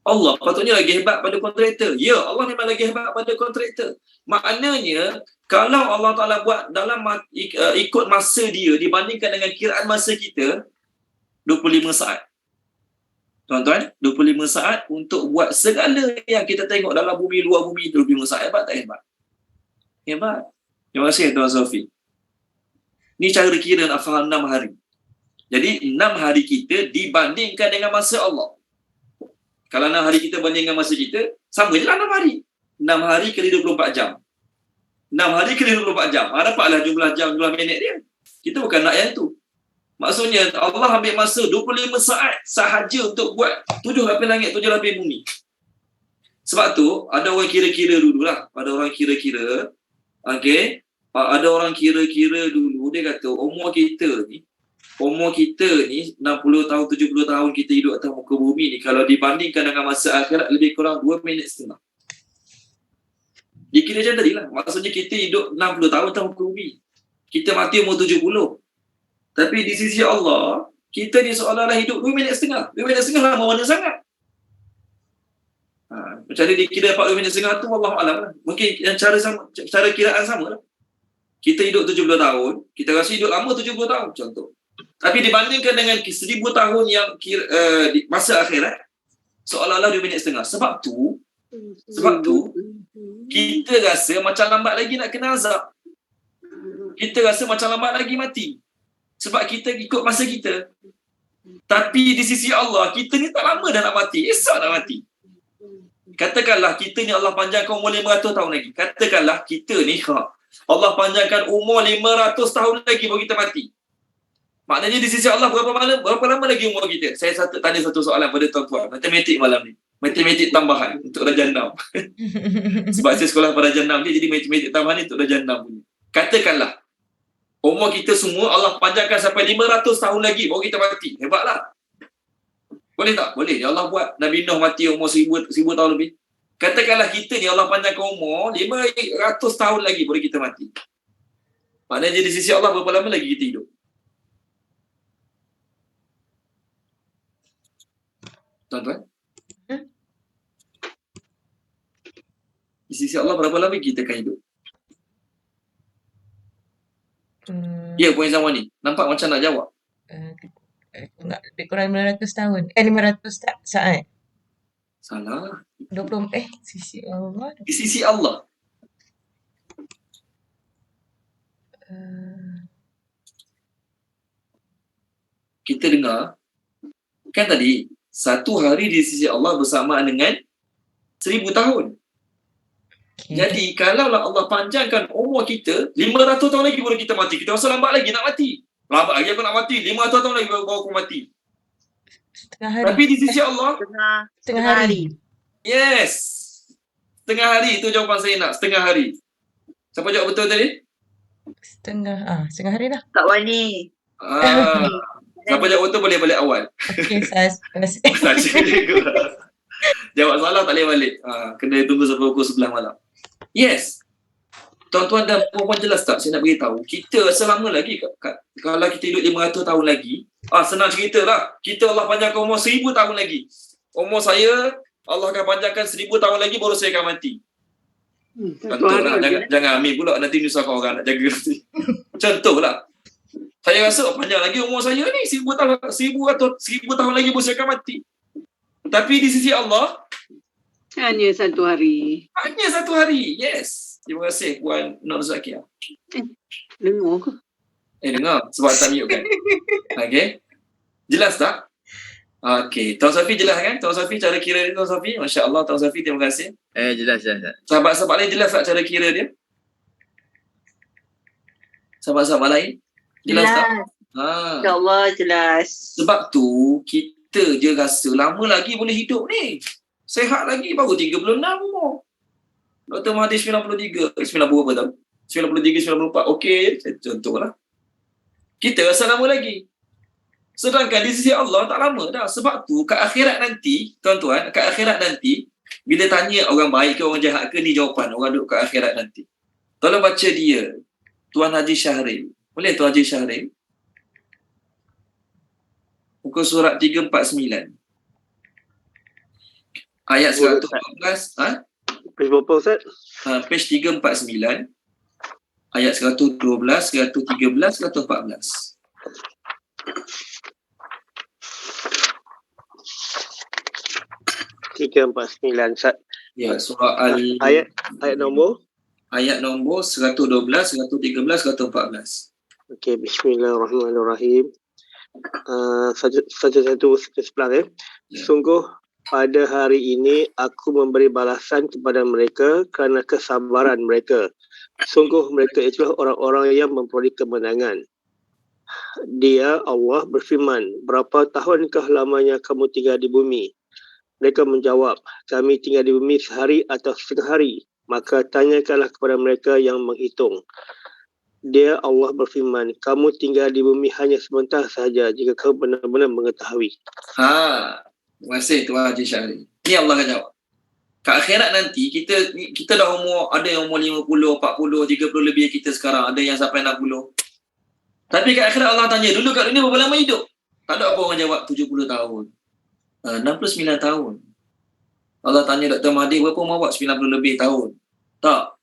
Allah patutnya lagi hebat pada kontraktor. Ya, Allah memang lagi hebat pada kontraktor. Maknanya, kalau Allah Ta'ala buat dalam ikut masa dia dibandingkan dengan kiraan masa kita, 25 saat. Tuan-tuan, 25 saat untuk buat segala yang kita tengok dalam bumi, luar bumi, 25 saat. Hebat tak hebat? Hebat. Terima kasih Tuan Sofi. Ni cara kira nak faham 6 hari. Jadi 6 hari kita dibandingkan dengan masa Allah. Kalau 6 hari kita banding dengan masa kita, sama je lah 6 hari. 6 hari kali 24 jam. 6 hari kali 24 jam. Dapatlah jumlah jam, jumlah minit dia. Kita bukan nak yang tu. Maksudnya Allah ambil masa 25 saat sahaja untuk buat 7 lapis langit, 7 lapis bumi. Sebab tu, ada orang kira-kira dululah. Ada orang kira-kira. Okey. Ada orang kira-kira dulu, dia kata umur kita ni 60 tahun, 70 tahun kita hidup atas muka bumi ni, kalau dibandingkan dengan masa akhirat lebih kurang 2 minit setengah. Dia kira macam tadi lah. Maksudnya kita hidup 60 tahun atas muka bumi. Kita mati umur 70. Tapi di sisi Allah, kita ni seolah-olah hidup 2 minit setengah. 2 minit setengah lama mana sangat. Macam mana dia kira dapat 2 minit setengah tu, Wallahualam lah. Mungkin yang cara kiraan sama lah. Kita hidup 70 tahun, kita rasa hidup lama 70 tahun contoh. Tapi dibandingkan dengan 1000 tahun yang di masa akhirat, seolah-olah 2 minit setengah. Sebab tu kita rasa macam lambat lagi nak kena azab. Kita rasa macam lambat lagi mati. Sebab kita ikut masa kita. Tapi di sisi Allah, kita ni tak lama dah nak mati. Esok nak mati. Katakanlah kita ni Allah panjangkan umur 500 tahun lagi. Katakanlah kita ni Allah panjangkan umur 500 tahun lagi baru kita mati. Maknanya di sisi Allah berapa lama lagi umur kita? Saya tanya satu soalan pada tuan-tuan. Matematik malam ni. Matematik tambahan untuk Darjah 6. Sebab saya sekolah pada Darjah 6 ni, jadi matematik tambahan ni untuk Darjah 6 punya. Katakanlah umur kita semua Allah panjangkan sampai 500 tahun lagi baru kita mati. Hebatlah. Boleh tak? Boleh. Ya Allah buat Nabi Nuh mati umur 1000 tahun lebih. Katakanlah kita ni Allah panjangkan umur 500 tahun lagi baru kita mati. Maknanya di sisi Allah berapa lama lagi kita hidup? Tuan-tuan? Di sisi Allah berapa lama kita akan hidup? Ya, Puan Zaman ni. Nampak macam nak jawab. Lebih kurang 500 tahun. 500 saat. Salah. 20 sisi Allah. Di sisi Allah. Kita dengar. Kan tadi, 1 hari di sisi Allah bersamaan dengan 1000 tahun. Okay. Jadi, kalaulah Allah panjangkan umur kita, 500 tahun lagi baru kita mati. Kita rasa lambat lagi nak mati. Lambat lagi aku nak mati. 500 tahun lagi baru aku mati. Setengah hari. Tapi di sisi Allah, Setengah hari. yes. Setengah hari itu jawapan saya nak. Setengah hari. Siapa jawab betul tadi? Setengah hari lah. Kak Wani. Ah, siapa jawab betul boleh balik awal. Okey, saya Saja juga. Jawab salah tak boleh balik. Kena tunggu sampai pukul 11 malam. Yes. Tuan-tuan dan puan jelas tak saya nak beritahu. Kita selama lagi, kalau kita hidup 500 tahun lagi, senang cerita lah. Kita Allah panjangkan umur 1000 tahun lagi. Umur saya, Allah akan panjangkan 1000 tahun lagi baru saya akan mati. Contohlah, jangan ambil pula nanti nyusahkan orang nak jaga nanti. Contohlah. Saya rasa panjang lagi umur saya ni 1000 tahun, 1000 tahun lagi baru saya akan mati. Tapi di sisi Allah Hanya satu hari. hanya satu hari. Yes. Terima kasih Puan Nur Zakia. Dengar ke? Dengar sebab tak mute kan. Okey. Jelas tak? Okey. Tuan Safi jelas kan? Tuan Safi cara kira dia Tuan Safi. Masya-Allah Tuan Safi, terima kasih. Jelas. Sahabat-sahabat lain jelas tak cara kira dia? Sahabat-sahabat lain? Jelas tak? InsyaAllah jelas. Sebab tu kita je rasa lama lagi boleh hidup ni. Sehat lagi baru 36 umur. Dr. Mahathir 93. 90 berapa tahun? 93, 94. Okey, contohlah. Kita rasa lama lagi. Sedangkan di sisi Allah tak lama dah. Sebab tu kat akhirat nanti, tuan-tuan, kat akhirat nanti, bila tanya orang baik ke orang jahat ke, ni jawapan orang duduk kat akhirat nanti. Tolong baca dia. Tuan Haji Syahril. Boleh Tuan Haji Syahril? Muka surat 349. Ayat 114. Page berapa Ustaz? Page 349. Ayat 112, 113, 114. Tiga, 4, 9 Ustaz. Ya, surah Ayat nombor? Ayat nombor 112, 113, 114. Okey, bismillahirrahmanirrahim. Satu sebelah ya. Sungguh pada hari ini aku memberi balasan kepada mereka kerana kesabaran mereka. Sungguh mereka itulah orang-orang yang memperoleh kemenangan. Dia Allah berfirman, berapa tahunkah lamanya kamu tinggal di bumi? Mereka menjawab, kami tinggal di bumi sehari atau setengah hari. Maka tanyakanlah kepada mereka yang menghitung. Dia Allah berfirman, kamu tinggal di bumi hanya sebentar sahaja jika kamu benar-benar mengetahui. Terima kasih Tuan Haji Syahril. Ni Allah akan jawab. Kat akhirat nanti, kita dah umur, ada yang umur 50, 40, 30 lebih kita sekarang. Ada yang sampai 60. Tapi kat akhirat Allah tanya, dulu kat dunia berapa lama hidup? Tak ada apa orang jawab 70 tahun. 69 tahun. Allah tanya Dr. Mahathir, berapa umur awak? 90 lebih tahun. Tak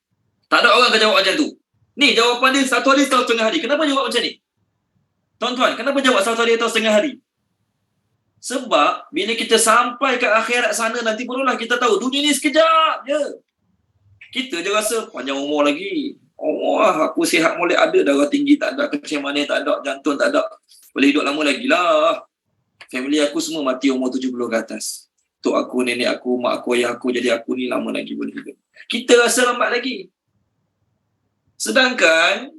ada orang akan jawab macam tu. Ni jawapan dia satu hari atau setengah hari. Kenapa jawab macam ni? Tuan-tuan, kenapa jawab satu hari atau setengah hari? Sebab bila kita sampai ke akhirat sana nanti barulah kita tahu dunia ni sekejap je. Kita je rasa panjang umur lagi. Aku sihat molek ada, darah tinggi tak ada, kencing manis tak ada, jantung tak ada. Boleh hidup lama lagi lah. Family aku semua mati umur 70 ke atas. Tok aku, nenek aku, mak aku, ayah aku, jadi aku ni lama lagi boleh hidup. Kita rasa lambat lagi. Sedangkan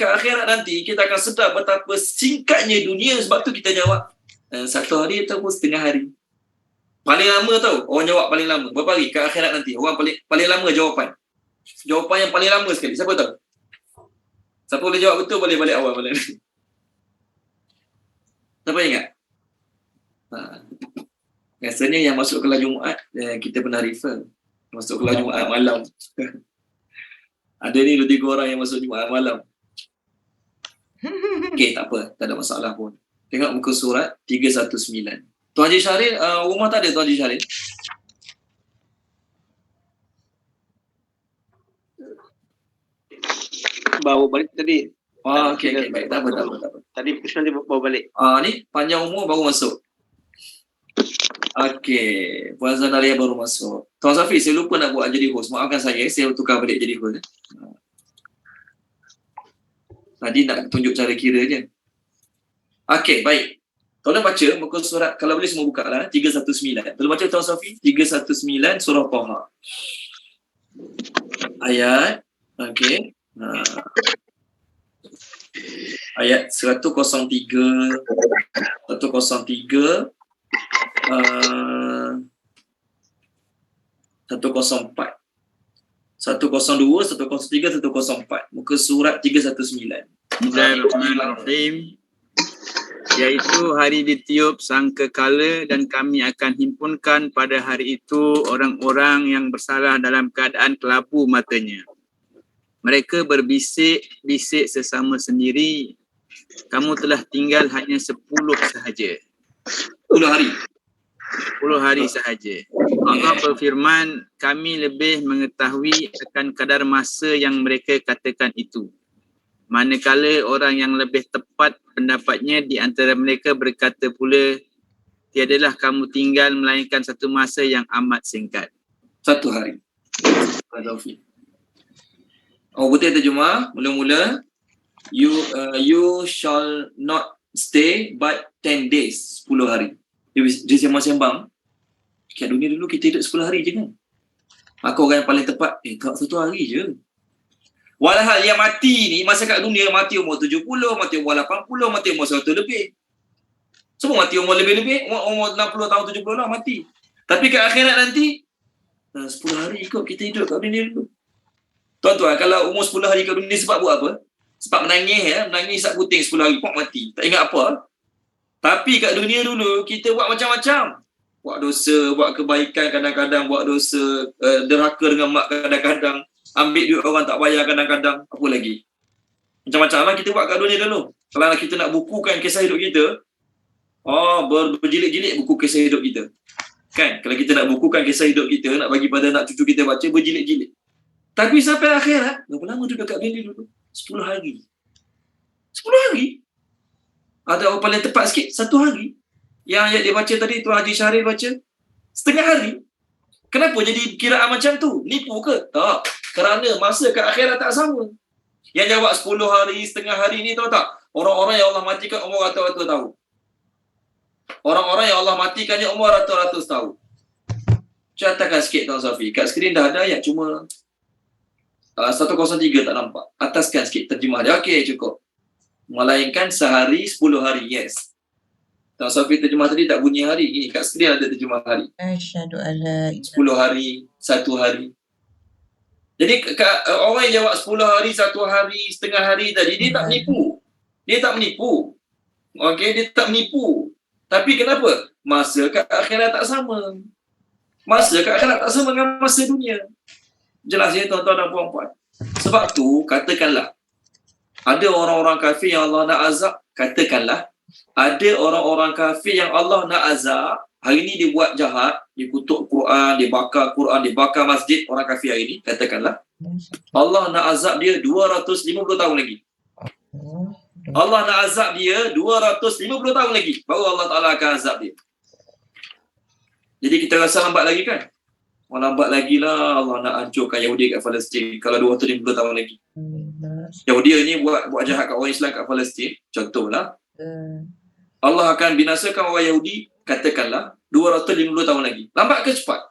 ke akhirat nanti kita akan sedar betapa singkatnya dunia. Sebab tu kita jawab satu hari ataupun setengah hari. Paling lama tau orang jawab paling lama. Berapa hari ke akhirat nanti? Orang paling lama jawapan. Jawapan yang paling lama sekali. Siapa tahu? Siapa boleh jawab betul boleh balik awal balik. Siapa ingat? Biasanya yang masuk kelas Jumaat kita pernah refer. Masuk kelas Jumaat malam. Ada ni 2-3 orang yang masuk Jumaat malam. Okey, tak apa. Tak ada masalah pun. Tengok muka surat 319. Tuan Haji Syahril, rumah tak ada Tuan Haji Syahril? Bawa balik tadi. Okey, baik. Tak apa. Tadi pukul 9 bawa balik. Ni panjang umur baru masuk. Okey, Puan Zanaria baru masuk. Tuan Safi, saya lupa nak buat jadi host. Maafkan saya tukar balik jadi host. Tadi nak tunjuk cara kira je. Okey, baik. Tolong baca muka surat, kalau boleh semua buka lah, 319. Tolong baca Tuan Safi, 319 surah Taha. Ayat, okey. Ayat 103, 103, 103, 104. 102, 103, 104. Muka surat 319. Bismillahirrahmanirrahim. Iaitu hari ditiup sangkakala dan kami akan himpunkan pada hari itu orang-orang yang bersalah dalam keadaan kelabu matanya. Mereka berbisik-bisik sesama sendiri. Kamu telah tinggal hanya 10 sahaja. 10 hari. 10 hari sahaja. Allah berfirman, kami lebih mengetahui akan kadar masa yang mereka katakan itu. Manakala orang yang lebih tepat pendapatnya di antara mereka berkata pula, tiadalah kamu tinggal melainkan satu masa yang amat singkat. 1 hari. Oh, betul terjemah. Mula-mula, you shall not stay but 10 days. 10 hari. Dia sembang-sembang. Kat dunia dulu kita hidup 10 hari je kan. Maka orang yang paling tepat, kak 1 hari je. Walhal yang mati ni, masa kat dunia mati umur 70, mati umur 80, mati umur 100 lebih. Semua mati umur lebih-lebih, umur 60 tahun, 70 lah mati. Tapi kat akhirat nanti, 10 hari ikut kita hidup kat dunia dulu. Tuan-tuan, kalau umur 10 hari kat dunia sebab buat apa? Sebab menangis, menangis sak puting 10 hari, pok mati. Tak ingat apa. Tapi kat dunia dulu, kita buat macam-macam. Buat dosa, buat kebaikan kadang-kadang, buat dosa, derhaka dengan mak kadang-kadang, ambil duit orang tak bayar kadang-kadang, apa lagi? Macam-macam lah kita buat kat dunia dulu. Kalau kita nak bukukan kisah hidup kita, berjilid-jilid buku kisah hidup kita. Kan? Kalau kita nak bukukan kisah hidup kita, nak bagi pada anak cucu kita baca, berjilid-jilid. Tapi sampai akhirat, berapa lama duduk kat dunia dulu? 10 hari. 10 hari? Ada orang paling tepat sikit, 1 hari. Yang ayat dia baca tadi, Tuan Haji Syahril baca, setengah hari. Kenapa jadi kiraan macam tu? Nipu ke? Tak. Kerana masa kat akhirat tak sama. Yang jawab 10 hari, setengah hari ni tahu tak? Orang-orang yang Allah matikan umur ratus-ratus tahun. Orang-orang yang Allah matikan ni umur ratus-ratus tahun. Catatkan sikit Tuan Safi. Kat skrin dah ada ayat, cuma 103 tak nampak. Ataskan sikit terjemah dia. Okey, cukup. Melainkan sehari, 10 hari. Yes. Tuan Safi terjemah tadi tak bunyi hari. Ni kat skrin ada terjemah hari. Asyhadu alla 10 hari, 1 hari. Jadi orang yang jawab 10 hari, 1 hari, setengah hari tadi, dia tak menipu. Dia tak menipu. Okey, dia tak menipu. Tapi kenapa? Masa kat akhirat tak sama. Masa kat akhirat tak sama dengan masa dunia. Jelas ya tuan-tuan dan puan-puan. Sebab tu, katakanlah, ada orang-orang kafir yang Allah nak azab, katakanlah, ada orang-orang kafir yang Allah nak azab, hari ni dia buat jahat, dia kutuk Quran, dia bakar masjid, orang kafir hari ni, katakanlah. Allah nak azab dia 250 tahun lagi. Allah nak azab dia 250 tahun lagi. Baru Allah Ta'ala akan azab dia. Jadi kita rasa lambat lagi kan? Lambat lagi lah Allah nak hancurkan Yahudi kat Palestin kalau 250 tahun lagi. Yahudi ni buat jahat kat orang Islam kat Palestin, contohlah. Allah akan binasakan orang Yahudi, katakanlah 250 tahun lagi. Lambat ke cepat?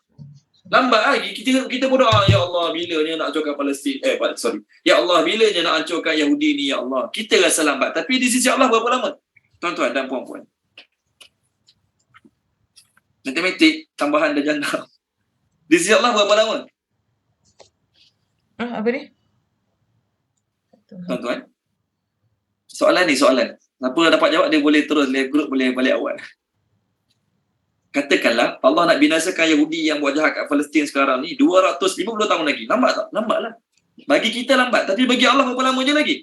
Lambat lagi. Kita berdoa, ya Allah, bilanya nak hancurkan Palestin? Ya Allah, bilanya nak hancurkan Yahudi ni, ya Allah. Kita rasa lambat. Tapi di sisi Allah berapa lama? Tuan-tuan dan puan-puan. Matematik, tambahan dan janda. Di sisi Allah berapa lama? Apa ni? Tuan-tuan. Soalan. Siapa dapat jawab, dia boleh terus live group, boleh balik awal. Katakanlah Allah nak binasakan Yahudi yang buat jahat kat Palestin sekarang ni 250 tahun lagi. Lambat tak? Lambat lah. Bagi kita lambat. Tapi bagi Allah berapa lama je lagi?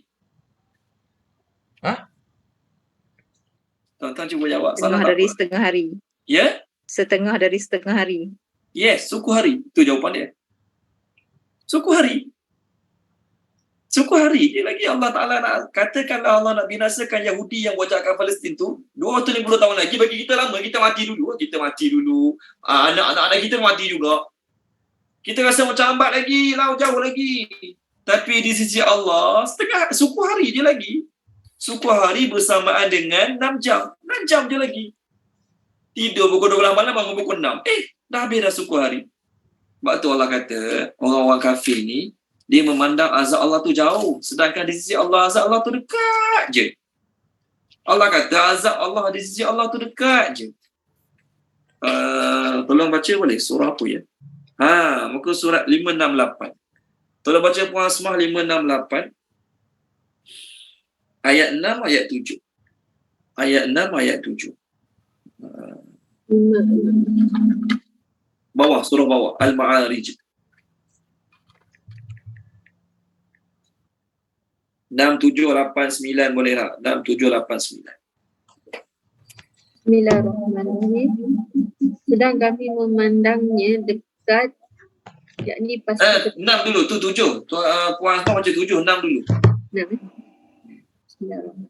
Tuan-tuan cuba jawab. Setengah dari setengah hari. Ya? Setengah dari setengah hari. Yes, suku hari. Itu jawapan dia. Suku hari. Suku hari je lagi Allah Ta'ala nak katakanlah Allah nak binasakan Yahudi yang buat jahat kat Palestin tu 250 tahun lagi. Bagi kita lama, kita mati dulu. Anak-anak kita mati juga. Kita rasa macam lambat lagi, jauh lagi. Tapi di sisi Allah, setengah suku hari je lagi. Suku hari bersamaan dengan 6 jam. 6 jam je lagi. Tidur pukul 12 malam, bangun pukul 6. Dah habis dah suku hari. Sebab tu Allah kata, orang-orang kafir ni, dia memandang azab Allah tu jauh. Sedangkan di sisi Allah, azab Allah tu dekat je. Allah kata azab Allah di sisi Allah tu dekat je. Tolong baca boleh surah apa ya? Muka surat 568. Tolong baca Puan Asmah 568. Ayat 6, ayat 7. Ayat 6, ayat 7. Bawah, surah bawah. Al-Ma'arij. 6, 7, 8, 9 boleh tak? 6, 7, 8, 9. Bismillahirrahmanirrahim. Sedang kami memandangnya dekat, yakni pasti 6 dulu, tu 7. Puan Asmah baca 7, 6 dulu. Bismillahirrahmanirrahim.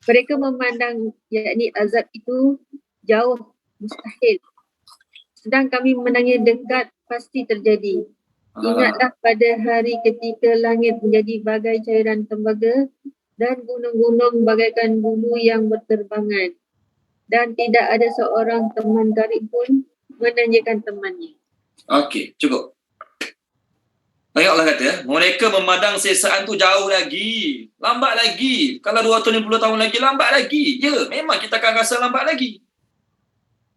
Mereka memandang yakni azab itu jauh, mustahil. Sedang kami memandangnya dekat, pasti terjadi. Ingatlah pada hari ketika langit menjadi bagai cairan tembaga dan gunung-gunung bagaikan bulu yang berterbangan. Dan tidak ada seorang teman karib pun menanyakan temannya. Okey, cukup. Tengoklah kata, mereka memandang sesaan tu jauh lagi. Lambat lagi. Kalau 250 tahun lagi, lambat lagi. Ya, memang kita akan rasa lambat lagi.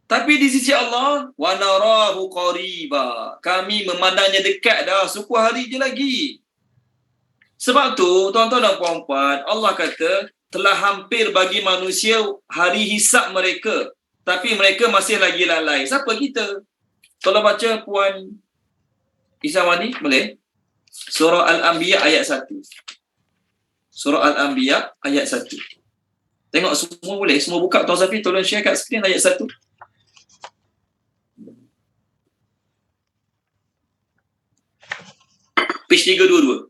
Tapi di sisi Allah, wa narahu qariba. Kami memandangnya dekat dah, suku hari je lagi. Sebab tu, tuan-tuan dan puan-puan, Allah kata telah hampir bagi manusia hari hisab mereka. Tapi mereka masih lagi lalai. Siapa kita? Kalau baca Puan Isawani, boleh? Surah Al-Anbiya ayat 1. Surah Al-Anbiya ayat 1. Tengok semua boleh? Semua buka. Tuan Safi, tolong share kat skrin ayat 1. Page 322.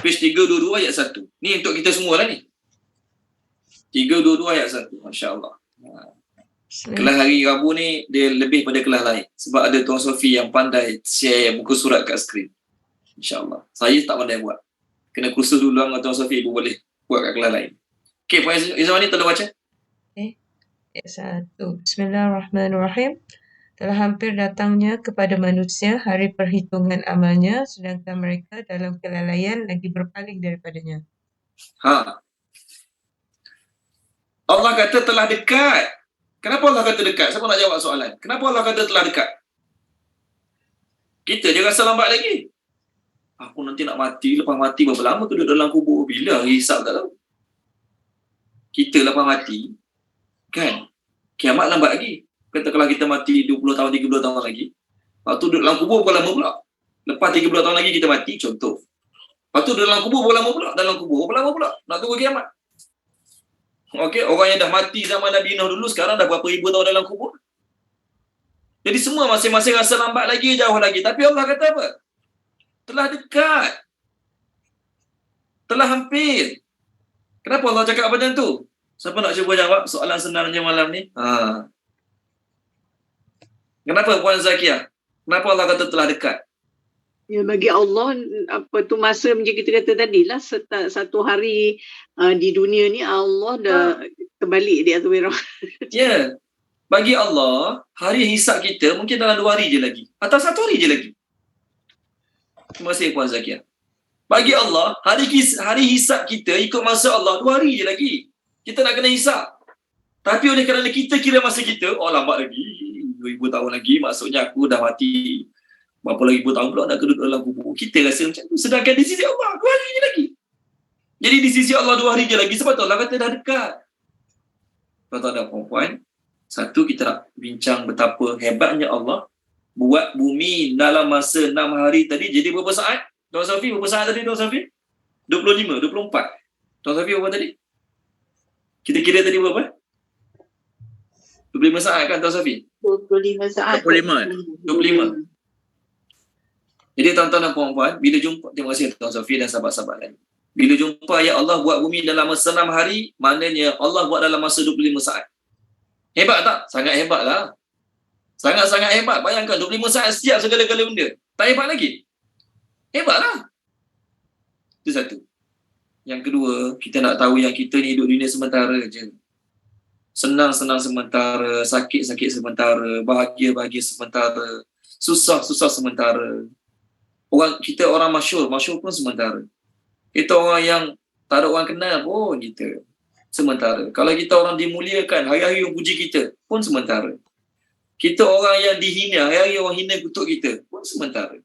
Page 322 ayat 1. Ni untuk kita semua lah ni. 322 ayat 1. Masya Allah. Kelas hari Rabu ni dia lebih pada kelas lain. Sebab ada Tuan Sofi yang pandai share muka surat kat skrin. InsyaAllah. Saya tak pandai buat. Kena kursus dulu dengan Tuan Sofi baru boleh buat kat kelas lain. Okey, Puan Izwan ni tolong baca. Ayat 1. Bismillahirrahmanirrahim. Telah hampir datangnya kepada manusia hari perhitungan amalnya, sedangkan mereka dalam kelalaian lagi berpaling daripadanya. Allah kata telah dekat. Kenapa Allah kata dekat? Siapa nak jawab soalan? Kenapa Allah kata telah dekat? Kita je rasa lambat lagi. Aku nanti nak mati, lepas mati berapa lama duduk dalam kubur? Bila hisap tak tahu. Kita lepas mati, kan? Kiamat lambat lagi. Katakanlah kita mati 20 tahun, 30 tahun lagi. Lepas tu duduk dalam kubur berapa lama pula? Lepas 30 tahun lagi kita mati, contoh. Lepas tu duduk dalam kubur berapa lama pula? Dalam kubur berapa lama pula? Nak tunggu kiamat. Okey, orang yang dah mati zaman Nabi Nuh dulu, sekarang dah berapa ribu tahun dalam kubur. Jadi semua masing-masing rasa lambat lagi, jauh lagi. Tapi Allah kata apa? Telah dekat. Telah hampir. Kenapa Allah cakap macam tu? Siapa nak cuba jawab soalan senangnya malam ni? Kenapa Puan Zakiah? Kenapa Allah kata telah dekat? Ya, bagi Allah apa tu masa macam kita kata tadilah satu hari di dunia ni Allah dah terbalik di other way around. Ya. Bagi Allah, hari hisab kita mungkin dalam 2 hari je lagi. Atau 1 hari je lagi. Terima kasih Puan Zakiah. Bagi Allah, hari hisab kita ikut masa Allah 2 hari je lagi. Kita nak kena hisab. Tapi oleh kerana kita kira masa kita, lambat lagi. 2000 tahun lagi, maksudnya aku dah mati. Berapa lagi tahun pula nak duduk dalam kubur. Kita rasa macam tu. Sedangkan di sisi Allah, 2 hari je lagi. Jadi di sisi Allah 2 hari je lagi. Sebab tu Allah kata dah dekat. Tuan-tuan dan puan-puan, satu kita nak bincang betapa hebatnya Allah buat bumi dalam masa 6 hari tadi. Jadi berapa saat? Tuan Safi, berapa saat tadi Tuan Safi? 25, 24. Tuan Safi berapa tadi? Kita kira tadi berapa? 25 saat kan Tuan Safi? 25 saat. 25. Jadi tuan-tuan dan puan-puan, bila jumpa, terima kasih Tuan Safi dan sahabat-sahabat lain. Bila jumpa ayat Allah buat bumi dalam masa 6 hari, maknanya Allah buat dalam masa 25 saat. Hebat tak? Sangat hebat lah. Sangat-sangat hebat. Bayangkan 25 saat siap segala-gala benda. Tak hebat lagi? Hebat lah. Itu satu. Yang kedua, kita nak tahu yang kita ni hidup dunia sementara je. Senang-senang sementara, sakit-sakit sementara, bahagia-bahagia sementara, susah-susah sementara. Kita orang masyhur pun sementara. Kita orang yang tak ada orang kenal pun kita sementara. Kalau kita orang dimuliakan, hari-hari yang puji kita pun sementara. Kita orang yang dihina, hari-hari orang hina kutuk kita pun sementara.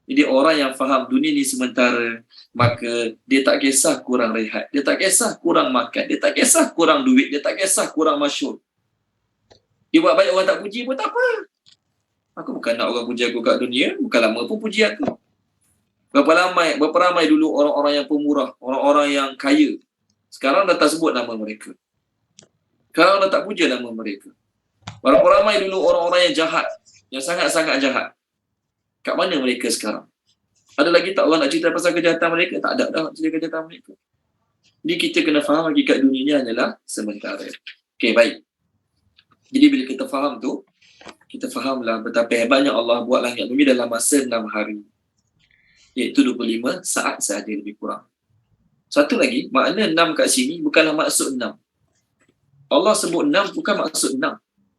Jadi orang yang faham dunia ni sementara, maka dia tak kisah kurang rehat, dia tak kisah kurang makan, dia tak kisah kurang duit, dia tak kisah kurang masyhur. Dia buat baik orang tak puji pun tak apa. Aku bukan nak orang puji aku kat dunia, bukan lama pun puji aku. Berapa ramai dulu orang-orang yang pemurah, orang-orang yang kaya. Sekarang dah tak sebut nama mereka. Sekarang dah tak puja nama mereka. Berapa ramai dulu orang-orang yang jahat, yang sangat-sangat jahat. Kat mana mereka sekarang? Ada lagi tak orang nak cerita pasal kejahatan mereka? Tak ada dah nak cerita kejahatan mereka. Jadi kita kena faham hakikat dunia ni hanyalah sementara. Okey, baik. Jadi bila kita faham tu, kita fahamlah betapa hebatnya Allah buat langit bumi dalam masa 6 hari. Iaitu 25 saat sahaja lebih kurang. Satu lagi, makna 6 kat sini bukanlah maksud 6. Allah sebut 6 bukan maksud 6.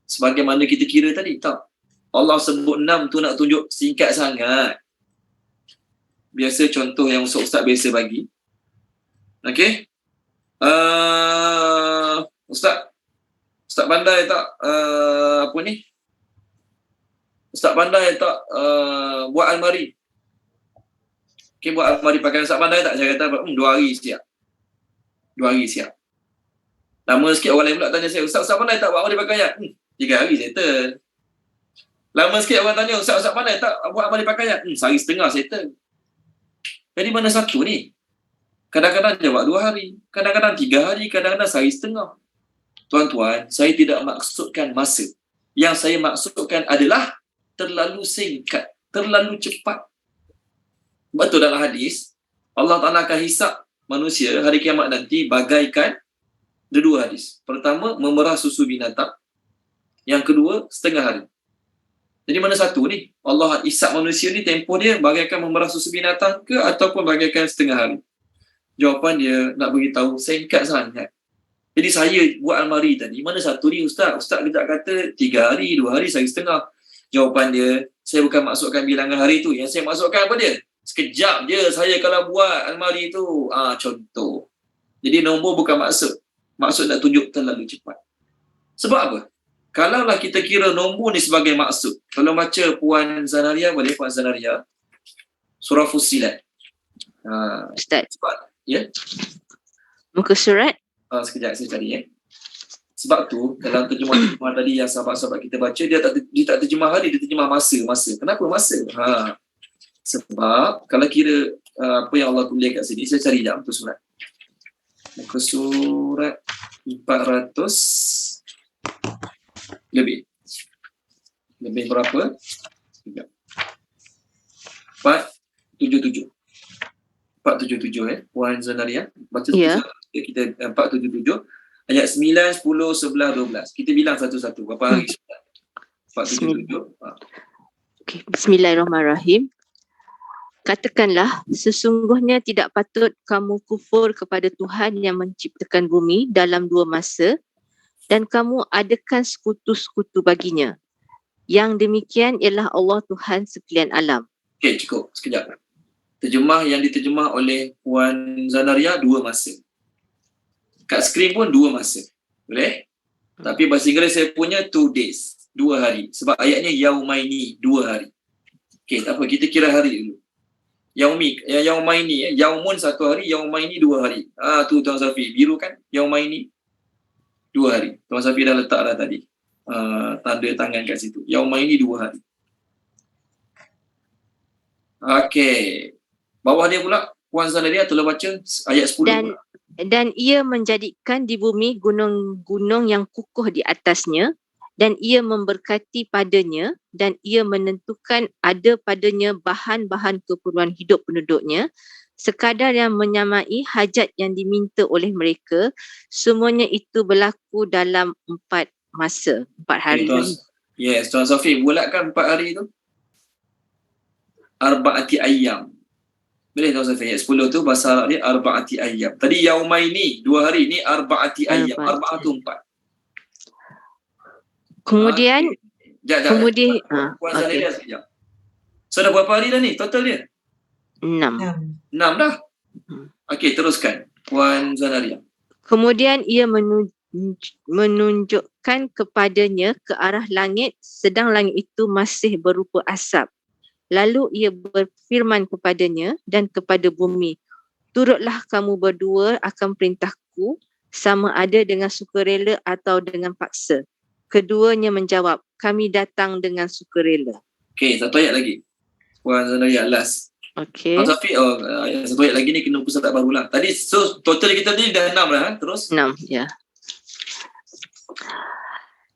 Sebagaimana kita kira tadi, tak. Allah sebut 6 tu nak tunjuk singkat sangat. Biasa contoh yang Ustaz biasa bagi. Okey? Ustaz pandai tak apa ni? Ustaz pandai tak buat almari? Okey, buat almari pakai Ustaz pandai tak? Saya kata 2 hari siap. 2 hari siap. Lama sikit orang lain pula tanya saya, Ustaz pandai tak buat almari pakaian? 3 hari settle. Lama sikit orang tanya, Ustaz pandai tak buat almari pakaian? Sehari setengah settle. Jadi mana satu ni? Kadang-kadang jawab 2 hari, kadang-kadang 3 hari, kadang-kadang sehari setengah. Tuan-tuan, saya tidak maksudkan masa. Yang saya maksudkan adalah terlalu singkat, terlalu cepat. Betul dalam hadis, Allah Ta'ala akan hisap manusia hari kiamat nanti bagaikan ada 2 hadis. Pertama, memerah susu binatang. Yang kedua, setengah hari. Jadi mana satu ni? Allah hisap manusia ni tempoh dia bagaikan memerah susu binatang ke ataupun bagaikan setengah hari? Jawapan dia nak beritahu singkat sangat. Jadi saya buat almari tadi, mana satu ni Ustaz? Ustaz kita kata 3 hari, 2 hari, sehari setengah. Jawapan dia, saya bukan maksudkan bilangan hari tu. Yang saya maksudkan apa dia? Sekejap je saya kalau buat almari tu. Contoh. Jadi nombor bukan maksud. Maksud nak tunjuk terlalu cepat. Sebab apa? Kalaulah kita kira nombor ni sebagai maksud. Kalau baca Puan Zanaria, boleh Puan Zanaria? Surah Fussilat. Ustaz. Sebab, ya? Muka surat? Sekejap saya cari. Sebab tu dalam terjemah tadi yang sahabat-sahabat kita baca, dia tak terjemah hari, dia terjemah masa. Kenapa masa? Sebab kalau kira apa yang Allah tulis kat sini, saya cari jap muka surat. Muka surat 400 lebih berapa? 477 Puan Zanaria baca kita 477 ayat 9, 10, 11, 12. Kita bilang satu-satu berapa hari. 477. Okay. Bismillahirrahmanirrahim. Katakanlah, sesungguhnya tidak patut kamu kufur kepada Tuhan yang menciptakan bumi dalam 2 masa dan kamu adakan sekutu-sekutu baginya. Yang demikian ialah Allah Tuhan sekalian alam. Okey, cukup. Sekejap. Terjemah yang diterjemah oleh Puan Zanaria 2 masa. Kat skrin pun 2 masa. Boleh? Tapi bahasa Inggeris saya punya 2 days. 2 hari. Sebab ayatnya Yaumaini, 2 hari. Okey, tak apa. Kita kira hari dulu. Yaumaini. Yaumun 1 hari, Yaumaini 2 hari. Tu Tuan Safi. Biru kan? Yaumaini 2 hari. Tuan Safi dah letak dah tadi. Tanda tangan kat situ. Yaumaini 2 hari. Okey. Bawah dia pula, Puan Zanaria telah baca ayat 10. Dan ia menjadikan di bumi gunung-gunung yang kukuh di atasnya, dan ia memberkati padanya, dan ia menentukan ada padanya bahan-bahan keperluan hidup penduduknya, sekadar yang menyamai hajat yang diminta oleh mereka. Semuanya itu berlaku dalam 4 masa, 4 hari. Yes, Tuan Safi, bulatkan 4 hari tu. Arba'ati ayyam. Boleh Tuan Safi, ayat 10 tu bahasa Arab ni arba'ati ayyam. Tadi Yaumaini 2 hari, ni arba'ati ayyam. Arba'ah tu 4. Kemudian Puan Zanaria sekejap. So dah berapa hari dah ni total dia? 6 dah. Okey, teruskan Puan Zanaria. Kemudian ia menunjukkan kepadanya ke arah langit sedang langit itu masih berupa asap. Lalu ia berfirman kepadanya dan kepada bumi, turutlah kamu berdua akan perintahku sama ada dengan sukarela atau dengan paksa. Keduanya menjawab, kami datang dengan sukarela. Okey, satu ayat lagi. Puan Zanaria, last. Okey. Tapi satu ayat lagi ni kena pusat barulah. Tadi so total kita ni dah 6 lah. Terus 6, ya.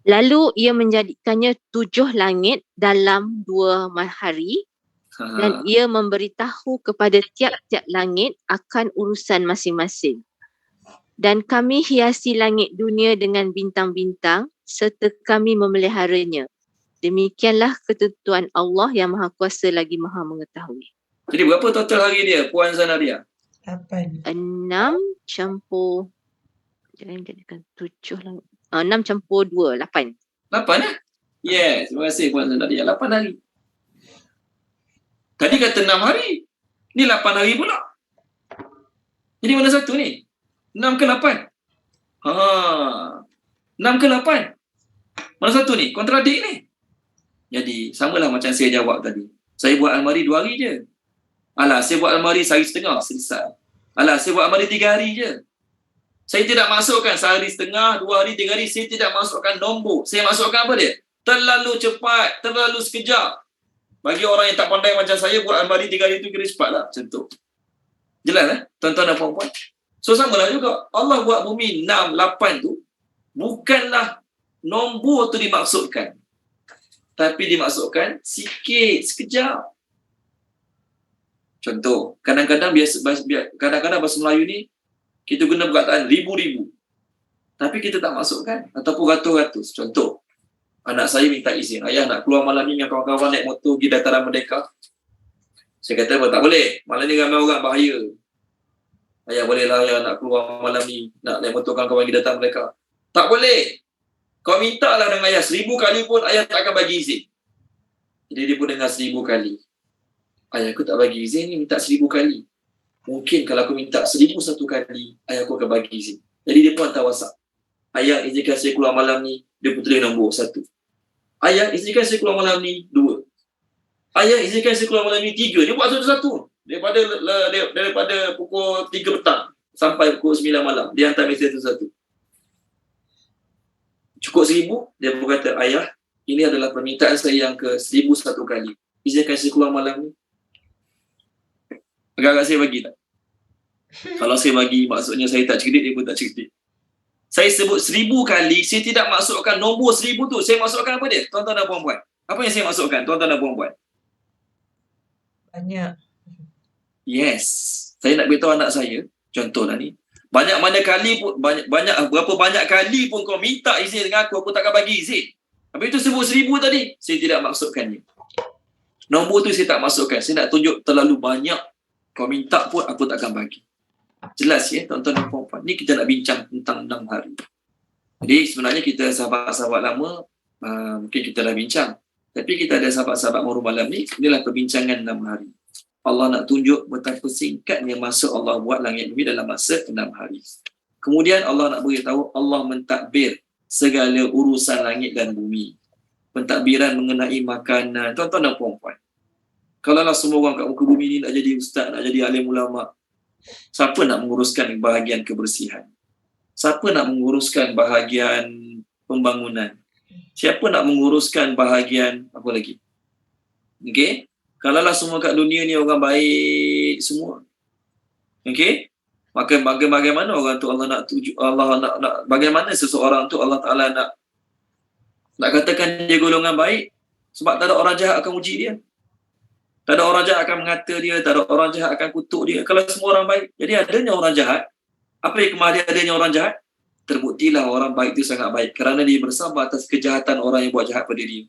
Lalu ia menjadikannya 7 langit dalam 2 hari dan ia memberitahu kepada tiap-tiap langit akan urusan masing-masing. Dan kami hiasi langit dunia dengan bintang-bintang serta kami memeliharanya. Demikianlah ketentuan Allah yang Maha Kuasa lagi Maha Mengetahui. Jadi berapa total hari dia, Puan Zanaria? 8. 6 campur, jangan jadikan 7 langit. 6 campur 2, 8. 8 lah? Yes, terima kasih Puan Zanaria. 8 hari. Tadi kata 6 hari. Ni 8 hari pula. Jadi mana satu ni? 6 ke 8? 6 ke 8? Mana satu ni? Kontradik ni. Jadi samalah macam saya jawab tadi. Saya buat almari 2 hari je. Alah, saya buat almari sehari setengah, selesai. Alah, saya buat almari 3 hari je. Saya tidak masukkan sehari setengah, 2 hari, 3 hari. Saya tidak masukkan nombor. Saya masukkan apa dia? Terlalu cepat, terlalu sekejap. Bagi orang yang tak pandai macam saya, buat almari 3 hari tu kira cepat lah. Macam tu. Jelas tuan-tuan dan puan-puan? So samalah juga. Allah buat bumi 6, 8 tu bukanlah nombor tu dimaksudkan. Tapi dimaksudkan sikit, sekejap. Contoh, kadang-kadang bahasa Melayu ni kita guna perkataan ribu-ribu. Tapi kita tak masukkan ataupun ratus-ratus. Contoh, anak saya minta izin, ayah nak keluar malam ni dengan kawan-kawan naik motor pergi Dataran Merdeka. Saya kata, tak boleh. Malam ni ramai orang, bahaya. Ayah bolehlah ayah nak keluar malam ni, nak naik motor kawan-kawan pergi Dataran Merdeka. Tak boleh. Kau minta lah dengan ayah 1000 kali pun ayah tak akan bagi izin. Jadi dia pun dengar 1000 kali. Ayah aku tak bagi izin ni, minta 1000 kali. Mungkin kalau aku minta 1001 kali, ayah aku akan bagi izin. Jadi dia pun hantar WhatsApp. Ayah izinkan saya keluar malam ni, dia pun tulis nombor 1. Ayah izinkan saya keluar malam ni 2. Ayah izinkan saya keluar malam ni 3. Dia buat satu-satu. Daripada pukul 3 petang sampai pukul 9 malam. Dia hantar mesej satu-satu. Cukup 1000, dia berkata, ayah, ini adalah permintaan saya yang ke 1001 kali. Izinkan saya keluar malam ni. Agak-agak saya bagi tak? Kalau saya bagi, maksudnya saya tak cerdik, dia pun tak cerdik. Saya sebut 1000 kali, saya tidak masukkan nombor 1000 tu. Saya masukkan apa dia? Tuan-tuan dan puan-puan. Apa yang saya masukkan, tuan-tuan dan puan-puan? Banyak. Yes. Saya nak beritahu anak saya, contohlah ni. Berapa banyak kali pun kau minta izin dengan aku takkan bagi izin. Habis itu sebut 1000 tadi, saya tidak masukkannya. Nombor tu saya tak masukkan. Saya nak tunjuk terlalu banyak. Kau minta pun aku takkan bagi. Jelas ya tuan-tuan dan puan-puan. Ni kita nak bincang tentang 6 hari. Jadi sebenarnya kita sahabat-sahabat lama mungkin kita dah bincang. Tapi kita ada sahabat-sahabat baru malam ni, inilah perbincangan 6 hari. Allah nak tunjuk betapa singkatnya masa Allah buat langit bumi dalam masa 6 hari. Kemudian Allah nak beritahu Allah mentadbir segala urusan langit dan bumi. Pentadbiran mengenai makanan. Tuan-tuan dan puan-puan. Kalaulah semua orang kat muka bumi ni nak jadi ustaz, nak jadi alim ulama, siapa nak menguruskan bahagian kebersihan? Siapa nak menguruskan bahagian pembangunan? Siapa nak menguruskan bahagian apa lagi? Okey? Kalaulah semua kat dunia ni orang baik semua. Okey? Maka bagaimana orang tu Allah nak tuju, Allah nak bagaimana seseorang tu Allah Taala nak katakan dia golongan baik, sebab tak ada orang jahat akan uji dia. Tak ada orang jahat akan mengata dia, tak ada orang jahat akan kutuk dia. Kalau semua orang baik, jadi adanya orang jahat. Apa hikmah dia adanya orang jahat? Terbuktilah orang baik itu sangat baik kerana dia bersabar atas kejahatan orang yang buat jahat pada dia.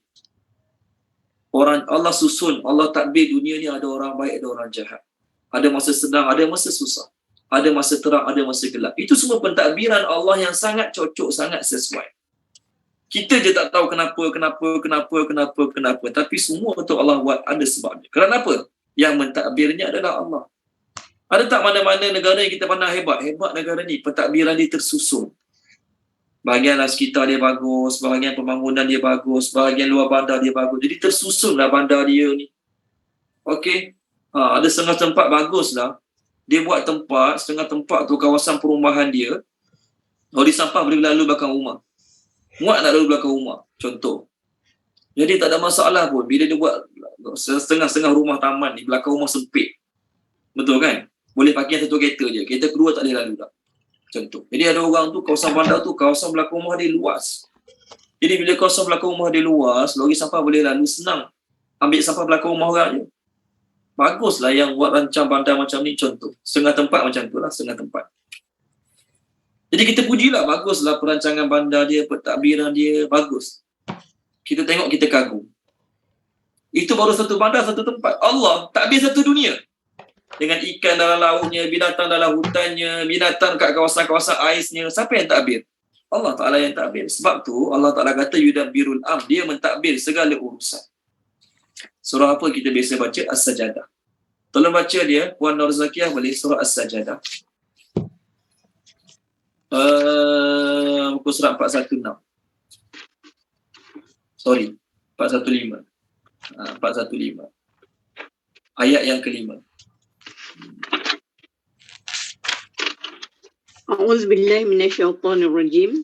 Orang Allah susun, Allah takbir dunia ni ada orang baik, ada orang jahat. Ada masa senang, ada masa susah. Ada masa terang, ada masa gelap. Itu semua pentadbiran Allah yang sangat cocok, sangat sesuai. Kita je tak tahu kenapa. Tapi semua untuk Allah buat ada sebabnya. Kerana apa? Yang mentadbirnya adalah Allah. Ada tak mana-mana negara yang kita pandang hebat? Hebat negara ni, pentadbiran dia tersusun. Bahagian sekitar dia bagus, bahagian pembangunan dia bagus, bahagian luar bandar dia bagus. Jadi tersusunlah bandar dia ni. Okey. Ada setengah tempat baguslah. Dia buat tempat, setengah tempat tu kawasan perumahan dia. Lori sampah boleh lalu belakang rumah. Muat nak lalu belakang rumah. Contoh. Jadi tak ada masalah pun. Bila dia buat setengah-setengah rumah taman ni, belakang rumah sempit. Betul kan? Boleh pakai satu kereta je. Kereta kedua tak boleh lalu dah. Contoh. Jadi ada orang tu, kawasan bandar tu, kawasan belakang rumah dia luas. Jadi bila kawasan belakang rumah dia luas, lori sampah boleh lalu senang. Ambil sampah belakang rumah orang je. Baguslah yang buat rancang bandar macam ni, contoh. Setengah tempat macam tu lah, setengah tempat. Jadi kita pujilah, baguslah perancangan bandar dia, pentadbiran dia, bagus. Kita tengok, kita kagum. Itu baru satu bandar, satu tempat. Allah takbir satu dunia. Dengan ikan dalam lautnya, binatang dalam hutannya, binatang kat kawasan-kawasan aisnya. Siapa yang takbir? Allah Ta'ala yang takbir. Sebab tu Allah Ta'ala kata yudabbirul am. Dia mentakbir segala urusan. Surah apa kita biasa baca? As-Sajadah. Tolong baca dia, Puan Nur Zakiyah boleh surah As-Sajadah. Muka surat 416. Sorry, 415. 415. Ayat yang kelima. A'udzubillahi minasyaitonirrajim.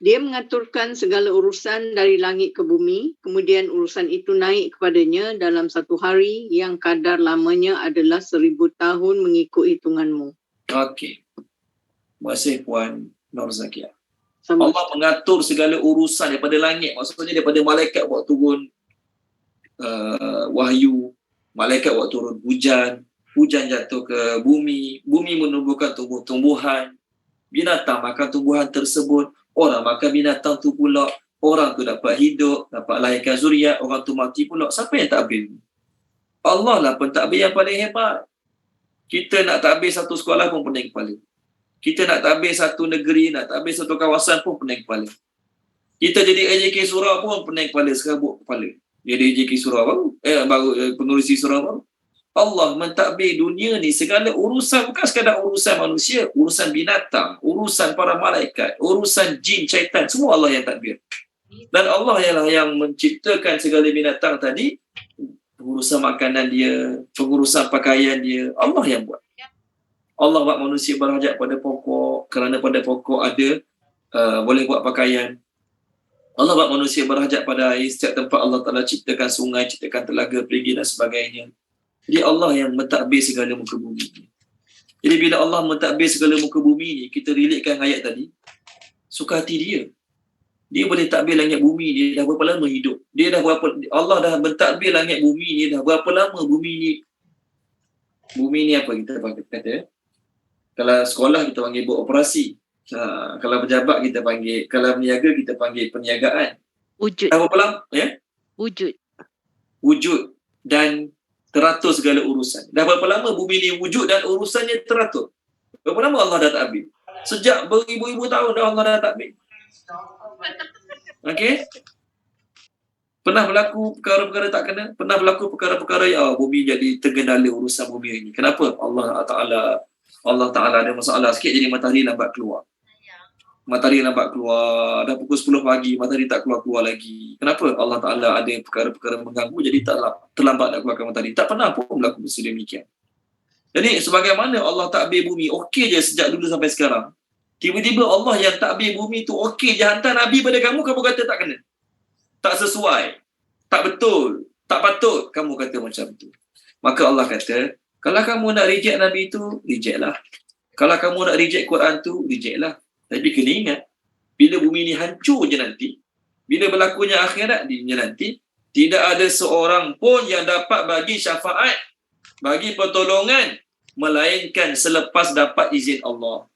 Dia mengaturkan segala urusan dari langit ke bumi, kemudian urusan itu naik kepadanya dalam satu hari yang kadar lamanya adalah 1000 tahun mengikut hitunganmu. Okey. Terima kasih Puan Nur Zakiyah. Sama. Allah mengatur segala urusan daripada langit. Maksudnya daripada malaikat buat turun wahyu, malaikat buat turun hujan, hujan jatuh ke bumi, bumi menumbuhkan tumbuh-tumbuhan, binatang makan tumbuhan tersebut, orang makan binatang tu pula, orang tu dapat hidup, dapat lahirkan zuriat, orang tu mati pula. Siapa yang takbir? Allah lah pentadbir yang paling hebat. Kita nak takbir satu sekolah pun pening kepala. Kita nak takbir satu negeri, nak takbir satu kawasan pun pening kepala. Kita jadi AJK surau pun pening kepala, serabut kepala. Jadi AJK surau baru, pengurusi surau baru. Allah mentadbir dunia ni, segala urusan, bukan sekadar urusan manusia, urusan binatang, urusan para malaikat, urusan jin, syaitan, semua Allah yang takbir. Dan Allah ialah yang menciptakan segala binatang tadi, pengurusan makanan dia, pengurusan pakaian dia, Allah yang buat. Allah buat manusia berhajat pada pokok, kerana pada pokok ada boleh buat pakaian. Allah buat manusia berhajat pada air, setiap tempat Allah Ta'ala ciptakan sungai, ciptakan telaga, perigi dan sebagainya. Jadi Allah yang mentadbir segala muka bumi ni. Jadi bila Allah mentadbir segala muka bumi ni, kita relatekan ayat tadi, suka hati dia. Dia boleh takbir langit bumi ni dah berapa lama hidup. Dia dah berapa, Allah dah mentadbir langit bumi ni dah berapa lama bumi ni. Bumi ni apa kita kata? Kalau sekolah kita panggil beroperasi. Kalau pejabat kita panggil, kalau peniaga kita panggil perniagaan. Wujud. Dah berapa lama? Ya? Wujud dan teratur segala urusan. Dah berapa lama bumi ni wujud dan urusannya teratur? Berapa lama Allah dah takbir? Sejak beribu-ribu tahun dah Allah dah takbir. Okey? Pernah berlaku perkara-perkara tak kena? Pernah berlaku perkara-perkara yang bumi jadi tergendala urusan bumi ini. Kenapa? Allah Ta'ala ada masalah sikit, jadi matahari lambat keluar. Matahari lambat keluar, dah pukul 10 pagi, matahari tak keluar-keluar lagi. Kenapa? Allah Ta'ala ada perkara-perkara mengganggu, jadi terlambat nak keluarkan matahari. Tak pernah pun berlaku sedemikian. Jadi sebagaimana Allah takbir bumi, okey je sejak dulu sampai sekarang. Tiba-tiba Allah yang takbir bumi tu okey je hantar Nabi pada kamu kata tak kena. Tak sesuai, tak betul, tak patut, kamu kata macam tu. Maka Allah kata, kalau kamu nak reject Nabi tu, reject lah. Kalau kamu nak reject Quran tu, reject lah. Tapi kena ingat, bila bumi ni hancur je nanti, bila berlakunya akhirat dia nanti, tidak ada seorang pun yang dapat bagi syafaat, bagi pertolongan, melainkan selepas dapat izin Allah.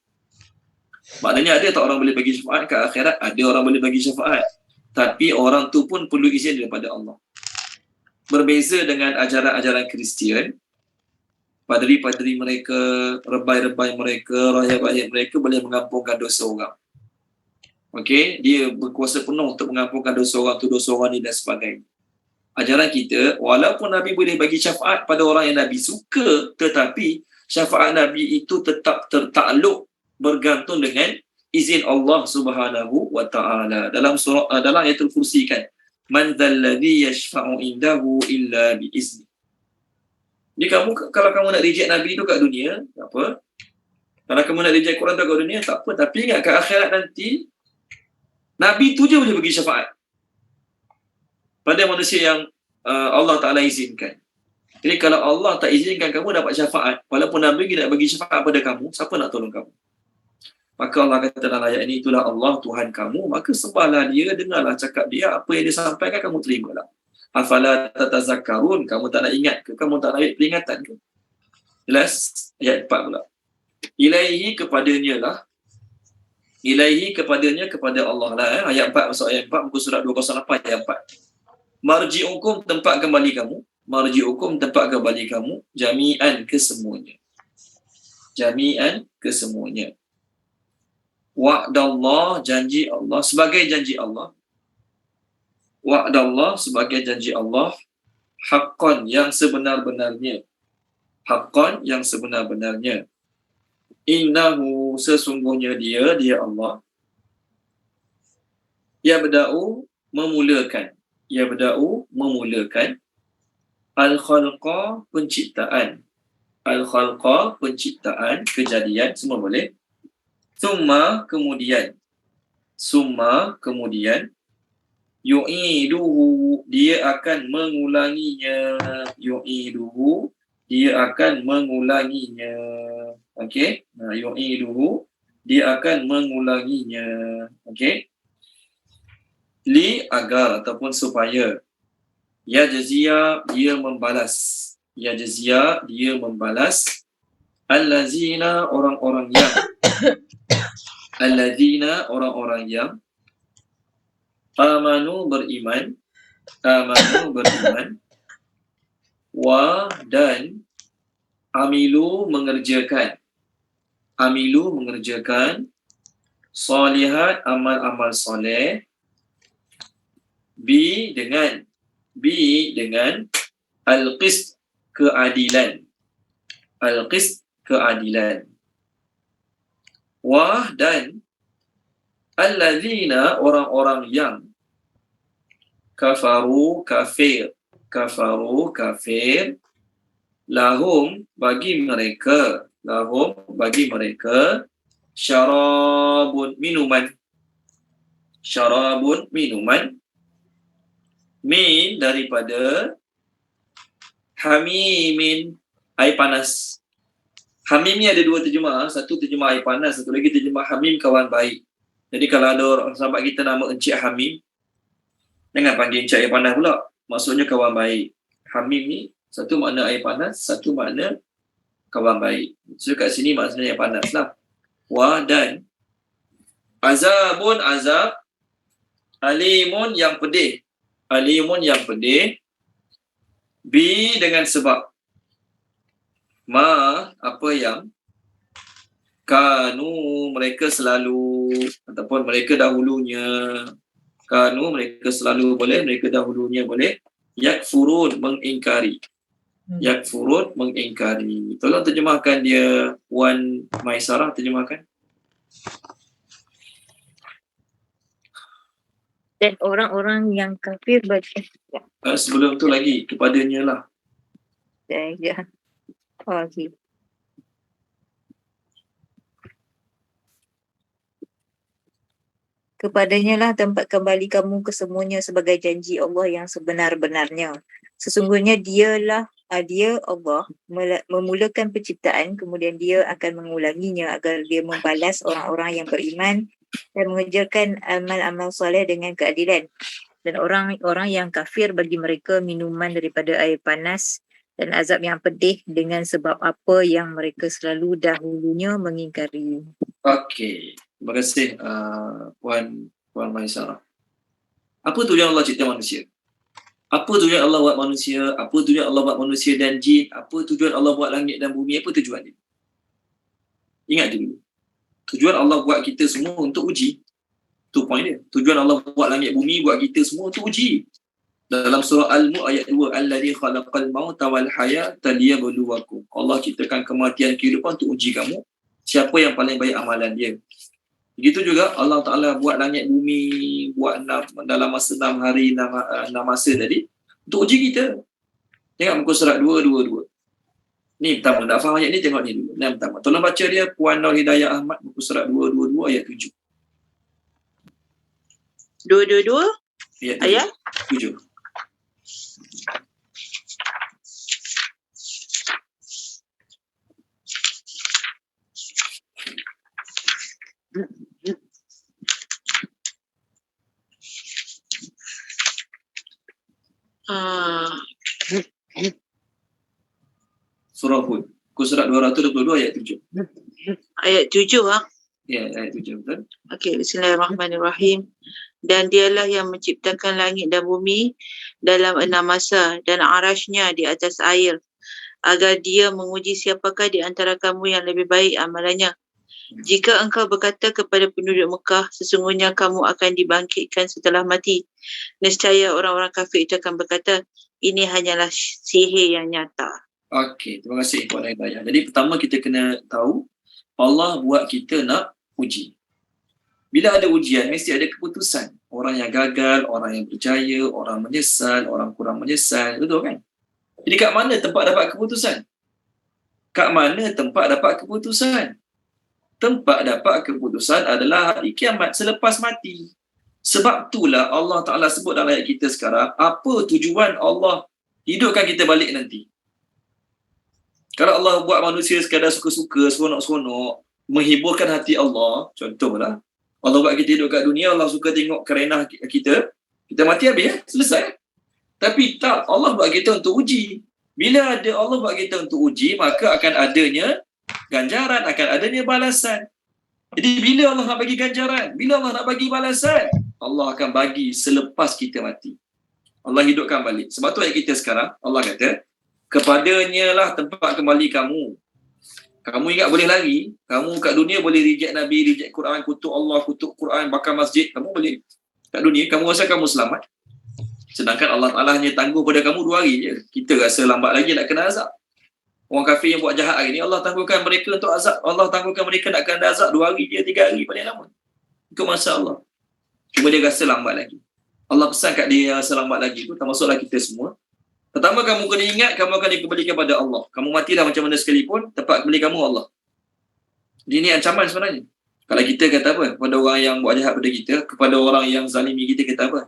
Maknanya ada tak orang boleh bagi syafaat ke akhirat? Ada orang boleh bagi syafaat. Tapi orang tu pun perlu izin daripada Allah. Berbeza dengan ajaran-ajaran Kristian, padri-padri mereka, rebai-rebai mereka, rakyat-rakyat mereka boleh mengampunkan dosa orang. Okey, dia berkuasa penuh untuk mengampunkan dosa orang tu, dosa orang ni dan sebagainya. Ajaran kita, walaupun Nabi boleh bagi syafaat pada orang yang Nabi suka, tetapi syafaat Nabi itu tetap tertakluk bergantung dengan izin Allah Subhanahu wa taala. Dalam surah dalam ayatul kursi kan, man dzalladzi yashfa'u indahu illa bi izni. Jadi kalau kamu nak reject Nabi tu kat dunia, tak apa. Kalau kamu nak reject Quran tu kat dunia, tak apa. Tapi ingat kat akhirat nanti, Nabi tu je boleh bagi syafaat pada manusia yang Allah Ta'ala izinkan. Jadi kalau Allah tak izinkan kamu dapat syafaat, walaupun Nabi nak bagi syafaat pada kamu, siapa nak tolong kamu? Maka Allah kata dalam ayat ini, itulah Allah Tuhan kamu, maka sembahlah dia, dengarlah cakap dia, apa yang dia sampaikan kamu terimalah. Afala tatazakkarun, kamu tak nak ingat ke? Kamu tak nak ambil peringatan ke? Jelas? Ayat 4 pula. Ilaihi kepadanya lah. Ilaihi kepadanya, kepada Allah lah. Ayat 4, masuk ayat 4, muka surat 208, ayat 4. Marji'ukum, tempat kembali kamu. Marji'ukum, tempat kembali kamu. Jami'an, kesemuanya. Jami'an, kesemuanya. Wa'dallah, janji Allah. Sebagai janji Allah. Wa'dallah, sebagai janji Allah. Haqqan, yang sebenar-benarnya. Haqqan, yang sebenar-benarnya. Innahu, sesungguhnya dia Allah. Yabda'u, memulakan. Yabda'u, memulakan. Al-khalqa, penciptaan. Al-khalqa, penciptaan, kejadian, semua boleh. Summa, kemudian. Summa, kemudian. Yu'iduhu, dia akan mengulanginya. Yu'iduhu, dia akan mengulanginya. Okey, yu'iduhu, dia akan mengulanginya. Okey, li, agar ataupun supaya. Ya jazia, dia membalas. Ya jazia, dia membalas. Allazina, orang-orang yang. Allazina, orang-orang yang. Amanu, beriman. Amanu, beriman. Wa, dan. Amilu, mengerjakan. Amilu, mengerjakan. Salihat, amal-amal soleh. Bi, dengan. Bi, dengan. Al-qist, keadilan. Al-qist, keadilan. Wah, dan. Allazina, orang-orang yang. Kafaru, kafir. Kafaru, kafir. Lahum, bagi mereka. Lahum, bagi mereka. Syarabun, minuman. Syarabun, minuman. Min, daripada. Hamimin, air panas. Hamim ni ada dua terjemah. Satu terjemah air panas, satu lagi terjemah hamim, kawan baik. Jadi kalau ada orang sahabat kita nama Encik Hamim, jangan panggil Encik air panas pula. Maksudnya kawan baik. Hamim ni satu makna air panas, satu makna kawan baik. So kat sini maksudnya air panas lah. Wa, dan. Azabun, azab. Alimun, yang pedih. Alimun, yang pedih. Bi, dengan sebab. Ma, apa yang. Kanu, mereka selalu, ataupun mereka dahulunya. Kanu, mereka selalu boleh, mereka dahulunya boleh. Yakfurun, mengingkari. Yakfurun, mengingkari. Tolong terjemahkan dia, Wan Maisarah, terjemahkan. Dan orang-orang yang kafir Sebelum tu lagi, kepadanya lah. Ya. Oh, okay. Kepadanya lah tempat kembali kamu kesemuanya sebagai janji Allah yang sebenar-benarnya. Sesungguhnya dia Allah memulakan penciptaan, kemudian dia akan mengulanginya agar dia membalas orang-orang yang beriman dan mengerjakan amal-amal soleh dengan keadilan. Dan orang-orang yang kafir, bagi mereka minuman daripada air panas dan azab yang pedih dengan sebab apa yang mereka selalu dahulunya mengingkari. Okey. Terima kasih Puan Maisarah. Apa tujuan Allah cipta manusia? Apa tujuan Allah buat manusia? Apa tujuan Allah buat manusia dan jin? Apa tujuan Allah buat langit dan bumi? Apa tujuan dia? Ingat dulu. Tujuan Allah buat kita semua untuk uji. Itu point dia. Tujuan Allah buat langit bumi, buat kita semua untuk uji. Dalam surah Al-Mulk ayat 2, Alladzi khalaqal mauta wal hayata liyabluwakum. Allah ciptakan kematian, kehidupan untuk uji kamu. Siapa yang paling baik amalan dia? Begitu juga Allah Ta'ala buat langit bumi, buat dalam masa 6 hari, 6 masa tadi, untuk uji kita. Tengok muka surat 222. Ni pertama, nak faham ayat ni tengok ni dulu. Yang pertama, tolong baca dia Puan Nur Hidayah Ahmad, muka surat 222 ayat 7. 222 Ayat 7. Surah Hud. Muka surat 222 ayat 7. Ayat 7 Ya, ayat 7 betul. Okey, bismillahirrahmanirrahim. Dan dialah yang menciptakan langit dan bumi dalam 6 masa dan arasy-Nya di atas air, agar dia menguji siapakah di antara kamu yang lebih baik amalannya. Jika engkau berkata kepada penduduk Mekah, sesungguhnya kamu akan dibangkitkan setelah mati, nescaya orang-orang kafir itu akan berkata, ini hanyalah sihir yang nyata. Okey, terima kasih Puan Hidayah. Jadi pertama kita kena tahu Allah buat kita nak uji. Bila ada ujian, mesti ada keputusan. Orang yang gagal, orang yang berjaya, orang menyesal, orang kurang menyesal. Betul kan? Jadi kat mana tempat dapat keputusan? Kat mana tempat dapat keputusan? Tempat dapat keputusan adalah hari kiamat, selepas mati. Sebab itulah Allah Ta'ala sebut dalam ayat kita sekarang, apa tujuan Allah hidupkan kita balik nanti. Kalau Allah buat manusia sekadar suka-suka, seronok-seronok, menghiburkan hati Allah, contohlah, Allah buat kita hidup kat dunia, Allah suka tengok kerenah kita, kita mati habis, selesai. Tapi tak, Allah buat kita untuk uji. Bila ada Allah buat kita untuk uji, maka akan adanya ganjaran, akan adanya balasan. Jadi bila Allah nak bagi ganjaran, bila Allah nak bagi balasan, Allah akan bagi selepas kita mati. Allah hidupkan balik. Sebab tu ayat kita sekarang, Allah kata, kepadanya lah tempat kembali kamu. Kamu ingat boleh lari, kamu kat dunia boleh reject Nabi, reject Quran, kutuk Allah, kutuk Quran, bakar masjid, kamu boleh. Kat dunia, kamu rasa kamu selamat. Sedangkan Allah Ta'ala hanya tangguh pada kamu 2 hari je. Kita rasa lambat lagi nak kena azab. Orang kafir yang buat jahat hari ni, Allah tangguhkan mereka untuk azab. Allah tangguhkan mereka nak kena azab 2 hari je, 3 hari paling lama. Itu masa Allah. Cuma dia rasa lambat lagi. Allah pesan kat dia yang rasa lambat lagi tu, termasuklah kita semua. Pertama kamu kena ingat, kamu akan dikembalikan pada Allah. Kamu mati dah macam mana sekalipun, tempat kembali kamu Allah. Jadi ini ancaman sebenarnya. Kalau kita kata apa? Kepada orang yang buat jahat pada kita, kepada orang yang zalimi kita, kata apa?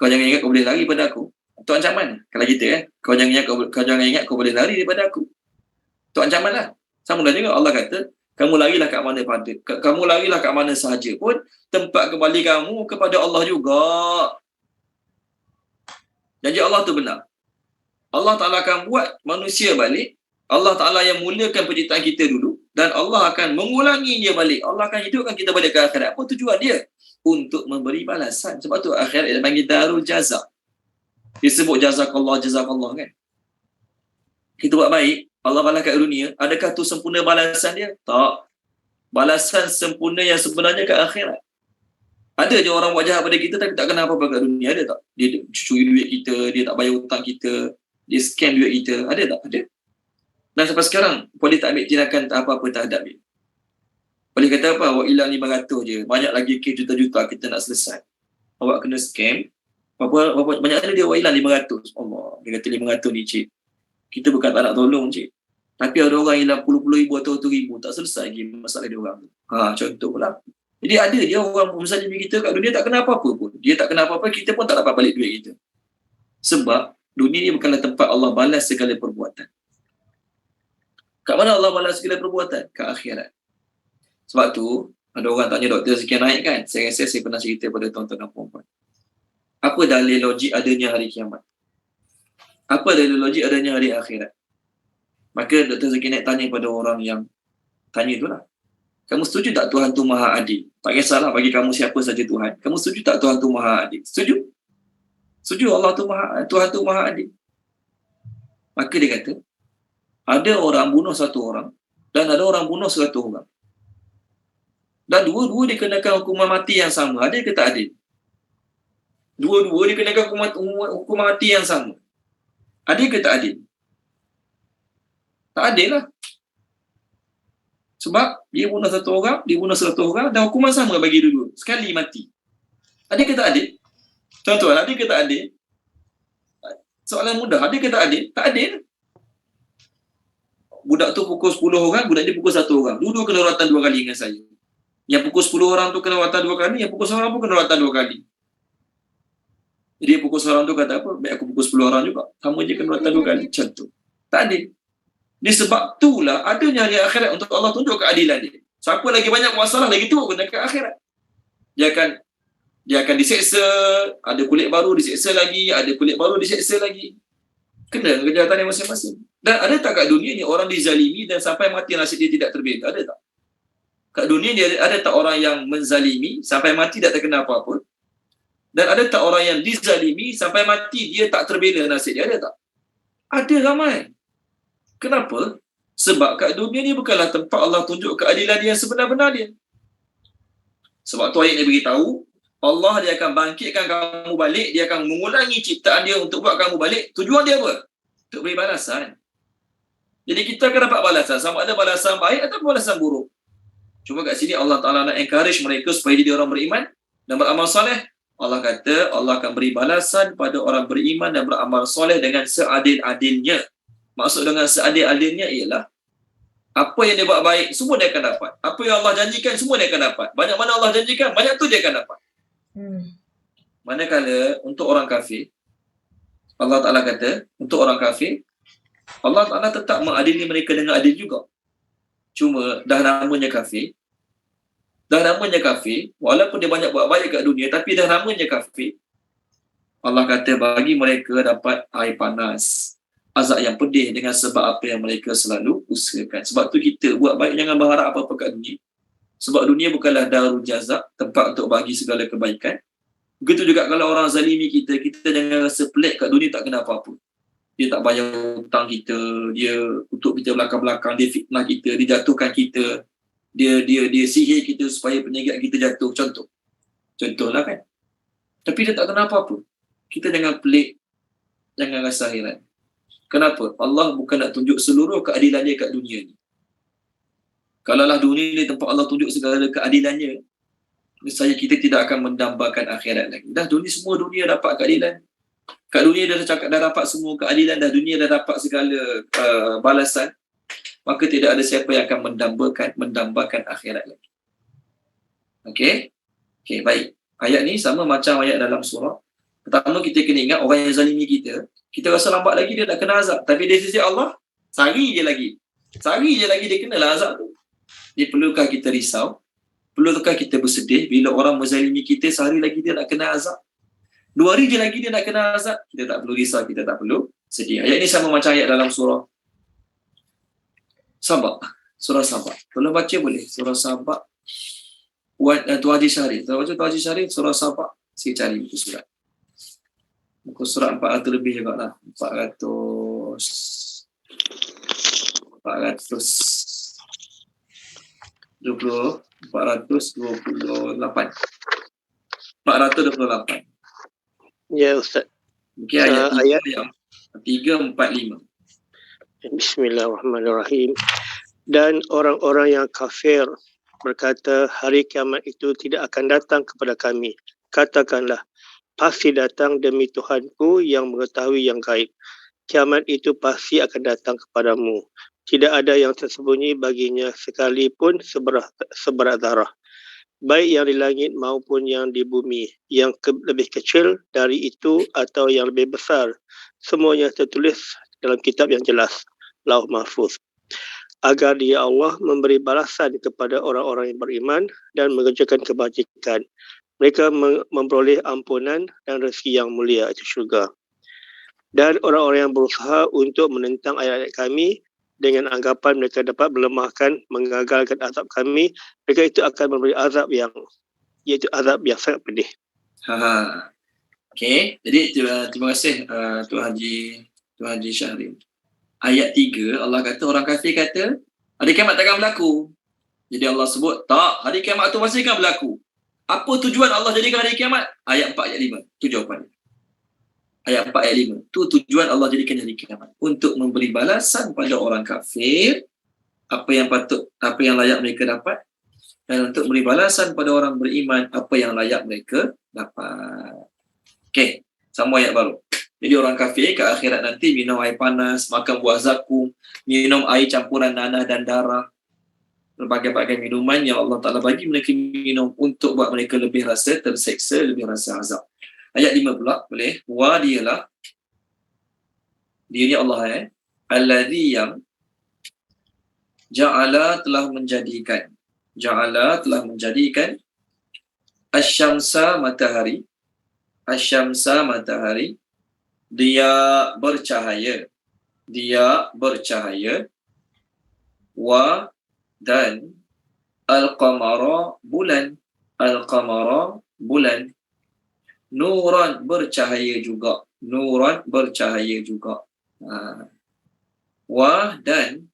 Kau jangan ingat kau boleh lari pada aku. Itu ancaman. Kalau kita kau jangan ingat kau boleh lari daripada aku. Itu ancaman lah. Sama juga Allah kata, kamu larilah kat mana pada. Kamu larilah kat mana sahaja pun, tempat kembali kamu kepada Allah juga. Janji Allah tu benar. Allah Ta'ala akan buat manusia balik. Allah Ta'ala yang mulakan penciptaan kita dulu. Dan Allah akan mengulangi dia balik. Allah akan hidupkan kita balik ke akhirat. Apa tujuan dia? Untuk memberi balasan. Sebab tu akhirat dia panggil darul jaza. Disebut jazakallah, jazakallah kan. Kita buat baik, Allah balas kat dunia. Adakah tu sempurna balasan dia? Tak. Balasan sempurna yang sebenarnya kat akhirat. Ada je orang buat jahat pada kita tapi tak kena apa-apa kat dunia. Ada tak? Dia curi duit kita, dia tak bayar hutang kita, dia scam duit kita. Ada tak? Ada. Dan sampai sekarang, polis tak ambil tindakan apa-apa terhadap dia. Polis kata apa? Awak hilang 500 je. Banyak lagi kes juta-juta kita nak selesai. Awak kena scam. Berapa banyak ada dia awak hilang 500. Allah. Dia kata 500 ni cik. Kita bukan tak nak tolong cik. Tapi ada orang hilang puluh-puluh ribu atau 100,000. Tak selesai lagi masalah dia orang. Contoh lah. Jadi ada dia orang misalnya kita kat dunia tak kena apa-apa pun. Dia tak kena apa-apa, kita pun tak dapat balik duit kita. Sebab dunia ni bukanlah tempat Allah balas segala perbuatan. Kat mana Allah balas segala perbuatan? Kat akhirat. Sebab tu, ada orang tanya Dr. Zakian Naik kan? Saya rasa saya pernah cerita pada tuan-tuan dan puan-puan. Apa dalil logik adanya hari kiamat? Apa dalil logik adanya hari akhirat? Maka Dr. Zakian Naik tanya pada orang yang tanya itulah. Kamu setuju tak Tuhan tu maha adil? Tak kisahlah bagi kamu siapa saja Tuhan. Kamu setuju tak Tuhan tu maha adil? Setuju? Setuju Tuhan tu maha adil? Maka dia kata, ada orang bunuh 1 orang dan ada orang bunuh 100 orang. Dan dua-dua dikenakan hukuman mati yang sama. Adil ke tak adil? Dua-dua dikenakan hukuman mati yang sama. Adil ke tak adil? Tak adil lah. Sebab dia bunuh satu orang, dia bunuh 100 orang dan hukuman sama bagi dua-dua. Sekali mati. Adil ke tak adil? Tuan-tuan, adil ke tak adil? Soalan mudah. Adil ke tak adil? Tak adil. Budak tu pukul 10 orang, budak dia pukul 1 orang. Dua-dua kena rawatan 2 kali dengan saya. Yang pukul 10 orang tu kena rawatan 2 kali, yang pukul 1 orang pun kena rawatan 2 kali. Jadi pukul 1 orang tu kata apa? Baik aku pukul 10 orang juga. Kamu je kena rawatan 2 kali. Macam tu. Tak adil. Disebab itulah adanya hari akhirat untuk Allah tunjuk keadilan dia. Siapa lagi banyak masalah, lagi teruk kena ke akhirat. Dia akan diseksa, ada kulit baru diseksa lagi, ada kulit baru diseksa lagi. Kena kejahatan yang masing-masing. Dan ada tak kat dunia ni orang dizalimi dan sampai mati nasib dia tidak terbela? Ada tak? Kat dunia ni ada tak orang yang menzalimi sampai mati tak terkena apa-apa? Dan ada tak orang yang dizalimi sampai mati dia tak terbela nasib dia? Ada tak? Ada ramai. Kenapa? Sebab kat dunia ni bukanlah tempat Allah tunjuk keadilan dia yang sebenar-benar dia. Sebab tu ayat ni beritahu, Allah dia akan bangkitkan kamu balik, dia akan mengulangi ciptaan dia untuk buat kamu balik. Tujuan dia apa? Untuk beri balasan. Jadi kita akan dapat balasan, sama ada balasan baik atau balasan buruk. Cuma kat sini Allah Ta'ala nak encourage mereka supaya jadi orang beriman dan beramal soleh. Allah kata Allah akan beri balasan pada orang beriman dan beramal soleh dengan seadil-adilnya. Maksud dengan seadil-adilnya ialah apa yang dia buat baik, semua dia akan dapat. Apa yang Allah janjikan, semua dia akan dapat. Banyak mana Allah janjikan, banyak tu dia akan dapat. Manakala untuk orang kafir, Allah Ta'ala kata, untuk orang kafir, Allah Ta'ala tetap mengadili mereka dengan adil juga. Cuma dah namanya kafir, walaupun dia banyak buat baik kat dunia, tapi dah namanya kafir, Allah kata bagi mereka dapat air panas, azab yang pedih dengan sebab apa yang mereka selalu usahakan. Sebab tu kita buat baik, jangan berharap apa-apa kat dunia. Sebab dunia bukanlah darul jazak, tempat untuk bagi segala kebaikan. Begitu juga kalau orang zalimi kita, kita jangan rasa pelik kat dunia tak kena apa-apa. Dia tak bayar hutang kita, dia untuk kita belakang-belakang, dia fitnah kita, dia jatuhkan kita, dia sihir kita supaya perniagaan kita jatuh. Contohlah kan. Tapi dia tak kena apa-apa. Kita jangan pelik, jangan rasa hairan. Kenapa? Allah bukan nak tunjuk seluruh keadilan dia kat dunia ni. Kalaulah dunia ni tempat Allah tunjuk segala keadilannya, saya kita tidak akan mendambakan akhirat lagi. Dah semua dunia dapat keadilan. Kat dunia dah dapat semua keadilan, dah dunia dah dapat segala balasan. Maka tidak ada siapa yang akan mendambakan akhirat lagi. Okey, baik. Ayat ni sama macam ayat dalam surah. Pertama kita kena ingat orang yang zalimi kita rasa lambat lagi dia nak kena azab. Tapi dari sisi Allah, sehari je lagi dia kenalah azab tu. Dia perlukah kita risau? Perlukah kita bersedih bila orang menzalimi kita sehari lagi dia nak kena azab? 2 hari je lagi dia nak kena azab. Kita tak perlu risau, kita tak perlu sedih. Ayat ni sama macam ayat dalam surah Sabah. Surah Sabah. Kalau baca boleh. Surah Sabah. Tuan Haji Syarif. Kalau baca Tuan Haji Syarif, surah Sabah. Saya cari buku surat. Muka surat 400 lebih juga lah. 428. 428. Ya Ustaz. Okey, ayat 3, 4, 5. Bismillahirrahmanirrahim. Dan orang-orang yang kafir berkata, hari kiamat itu tidak akan datang kepada kami. Katakanlah, pasti datang demi Tuhanku yang mengetahui yang gaib. Kiamat itu pasti akan datang kepadamu. Tidak ada yang tersembunyi baginya sekalipun seberat zarah. Baik yang di langit maupun yang di bumi. Yang lebih kecil dari itu atau yang lebih besar. Semuanya tertulis dalam kitab yang jelas. Lauh Mahfuz. Agar dia Allah memberi balasan kepada orang-orang yang beriman dan mengerjakan kebajikan. Mereka memperoleh ampunan dan rezeki yang mulia, itu syurga. Dan orang-orang yang berusaha untuk menentang ayat-ayat kami dengan anggapan mereka dapat melemahkan, mengagalkan azab kami, mereka itu akan memberi azab yang sangat pedih. Okey, jadi terima kasih Tuan Haji Syarif. Ayat 3, Allah kata, orang kafir kata, hari kiamat takkan berlaku. Jadi Allah sebut, tak, hari kiamat tu pasti akan berlaku. Apa tujuan Allah jadikan hari kiamat? Ayat 4, ayat 5. Itu jawapannya. Ayat 4, ayat 5. Itu tujuan Allah jadikan hari kiamat. Untuk memberi balasan pada orang kafir apa yang layak mereka dapat, dan untuk beri balasan pada orang beriman apa yang layak mereka dapat. Okey, sama ayat baru. Jadi orang kafir ke akhirat nanti minum air panas, makan buah zakum, minum air campuran nanah dan darah, berbagai-bagai minuman yang Allah Ta'ala bagi mereka minum untuk buat mereka lebih rasa terseksa, lebih rasa azab. Ayat 5 pula, boleh? Wa dialah, dia ni Allah alladhi yang ja'ala telah menjadikan asyamsa matahari, dia bercahaya, wa dan al-qamara bulan, nuran bercahaya juga, wa dan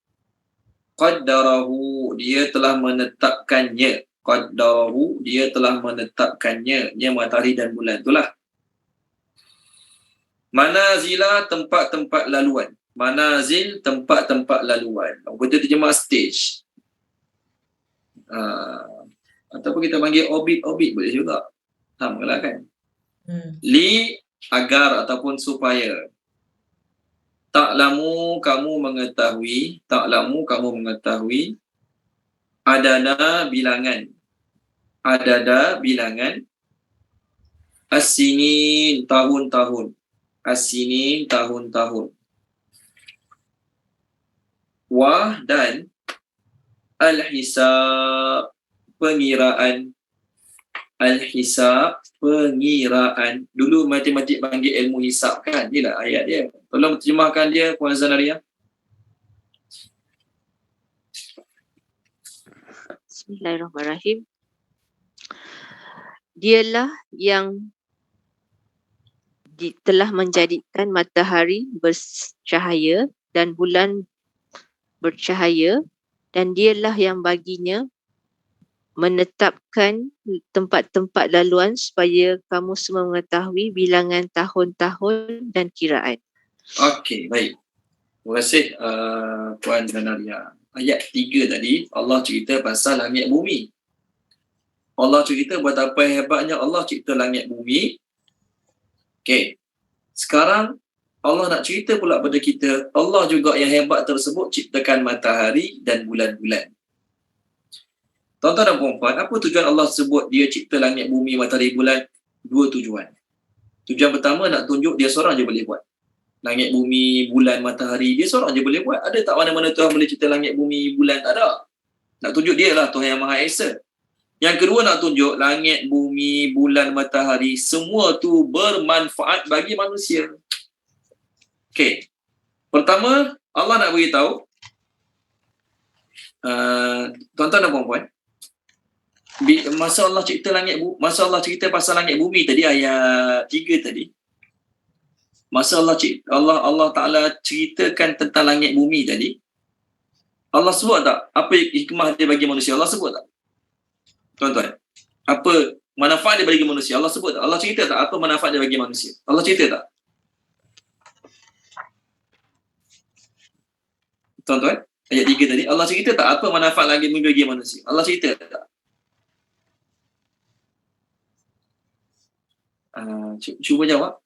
qaddarahu dia telah menetapkannya, dia matahari dan bulan itulah. Manazila tempat-tempat laluan. Manazil tempat-tempat laluan. Kita terjemah stage. Ataupun kita panggil orbit boleh juga. Sama lah kan. Li agar ataupun supaya. Ta'lamu kamu mengetahui. Adada bilangan. As-sinin tahun-tahun. Wa dan al-hisab pengiraan. Dulu matematik panggil ilmu hisab kan. Inilah ayat dia. Tolong terjemahkan dia Puan Zanaria. Bismillahirrahmanirrahim. Dialah yang telah menjadikan matahari bercahaya dan bulan bercahaya, dan dialah yang baginya menetapkan tempat-tempat laluan supaya kamu semua mengetahui bilangan tahun-tahun dan kiraan. Okey, baik. Terima kasih Puan Zanaria. Ayat 3 tadi Allah cerita pasal langit bumi. Allah cerita betapa hebatnya Allah cipta langit bumi. Okey. Sekarang Allah nak cerita pula pada kita, Allah juga yang hebat tersebut ciptakan matahari dan bulan-bulan. Tuan-tuan dan puan-puan, apa tujuan Allah sebut dia cipta langit, bumi, matahari, bulan? Dua tujuan. Tujuan pertama nak tunjuk dia seorang je boleh buat. Langit, bumi, bulan, matahari, dia seorang je boleh buat. Ada tak mana-mana Tuhan boleh cipta langit, bumi, bulan? Tak ada. Nak tunjuk dia lah Tuhan yang Maha Esa. Yang kedua nak tunjuk langit, bumi, bulan, matahari, semua tu bermanfaat bagi manusia. Okey. Pertama, Allah nak beritahu tuan-tuan dan puan-puan, masa Allah cerita pasal langit bumi tadi ayat 3 tadi. Masa Allah Taala ceritakan tentang langit bumi tadi, Allah sebut tak apa hikmah dia bagi manusia? Allah sebut tak? Tuan-tuan, apa manfaat dia bagi manusia? Allah sebut tak? Allah cerita tak apa manfaat dia bagi manusia? Allah cerita tak? Tuan-tuan, ayat 3 tadi, Allah cerita tak apa manfaat langit bumi bagi manusia? Allah cerita tak? Cuba jawab.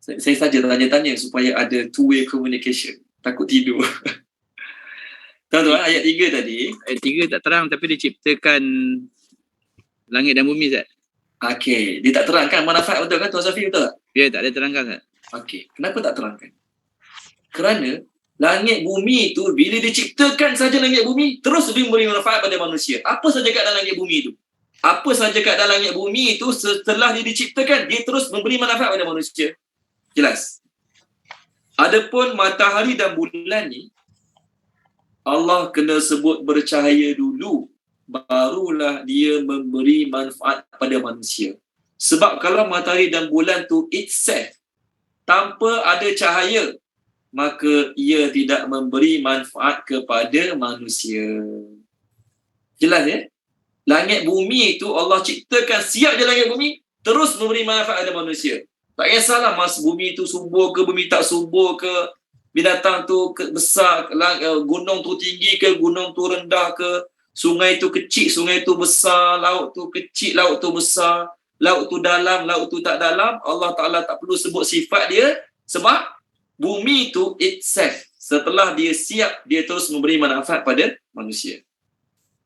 Saya saja tanya-tanya supaya ada two-way communication. Takut tidur. Tuan-tuan, ayat 3 tadi. Ayat 3 tak terang tapi dia ciptakan langit dan bumi, Zat. Okey, dia tak terangkan manfaat betul kan Tuan Safi, betul tak? Ya, tak ada terangkan, Zat. Okey, kenapa tak terangkan? Kerana langit bumi itu bila diciptakan saja langit bumi terus memberi manfaat pada manusia. Apa saja kat dalam langit bumi itu? Apa saja kat dalam langit bumi itu setelah dia diciptakan dia terus memberi manfaat pada manusia. Jelas. Adapun matahari dan bulan ni Allah kena sebut bercahaya dulu barulah dia memberi manfaat pada manusia. Sebab kalau matahari dan bulan tu itself tanpa ada cahaya maka ia tidak memberi manfaat kepada manusia. Jelas ya? Langit bumi itu Allah ciptakan siap je langit bumi, terus memberi manfaat kepada manusia. Tak kisahlah mas bumi itu subur ke, bumi tak subur ke, binatang tu besar, gunung tu tinggi ke, gunung tu rendah ke, sungai tu kecil, sungai tu besar, laut tu kecil, laut tu besar, laut tu dalam, laut tu tak dalam, Allah Ta'ala tak perlu sebut sifat dia sebab bumi tu itself, setelah dia siap, dia terus memberi manfaat pada manusia.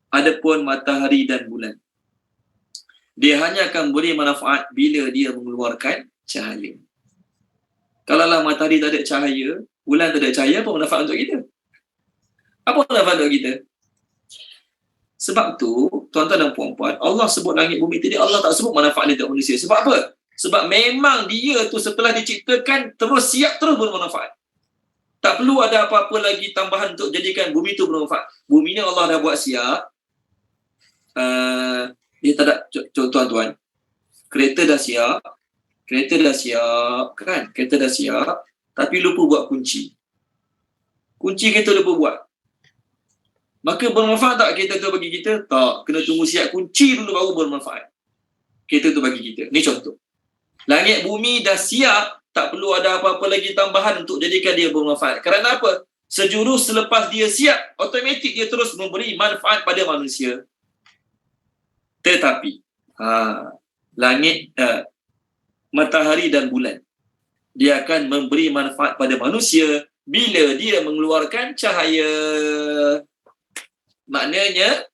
Adapun matahari dan bulan, dia hanya akan beri manfaat bila dia mengeluarkan cahaya. Kalaulah matahari tak ada cahaya, bulan tak ada cahaya, apa manfaat untuk kita? Apa manfaat untuk kita? Sebab tu, tuan-tuan dan puan-puan, Allah sebut langit bumi tadi, Allah tak sebut manfaat dia untuk manusia. Sebab apa? Sebab memang dia tu setelah diciptakan, terus siap, terus bermanfaat. Tak perlu ada apa-apa lagi tambahan untuk jadikan bumi tu bermanfaat. Bumi ni Allah dah buat siap. Dia tak ada, tuan-tuan, kereta dah siap, kan? Kereta dah siap, tapi lupa buat kunci. Kunci kereta lupa buat. Maka bermanfaat tak kereta tu bagi kita? Tak. Kena tunggu siap kunci dulu baru bermanfaat kereta tu bagi kita. Ni contoh. Langit bumi dah siap, tak perlu ada apa-apa lagi tambahan untuk jadikan dia bermanfaat. Kerana apa? Sejurus selepas dia siap, automatik dia terus memberi manfaat pada manusia. Tetapi langit, matahari dan bulan, dia akan memberi manfaat pada manusia bila dia mengeluarkan cahaya. Maknanya,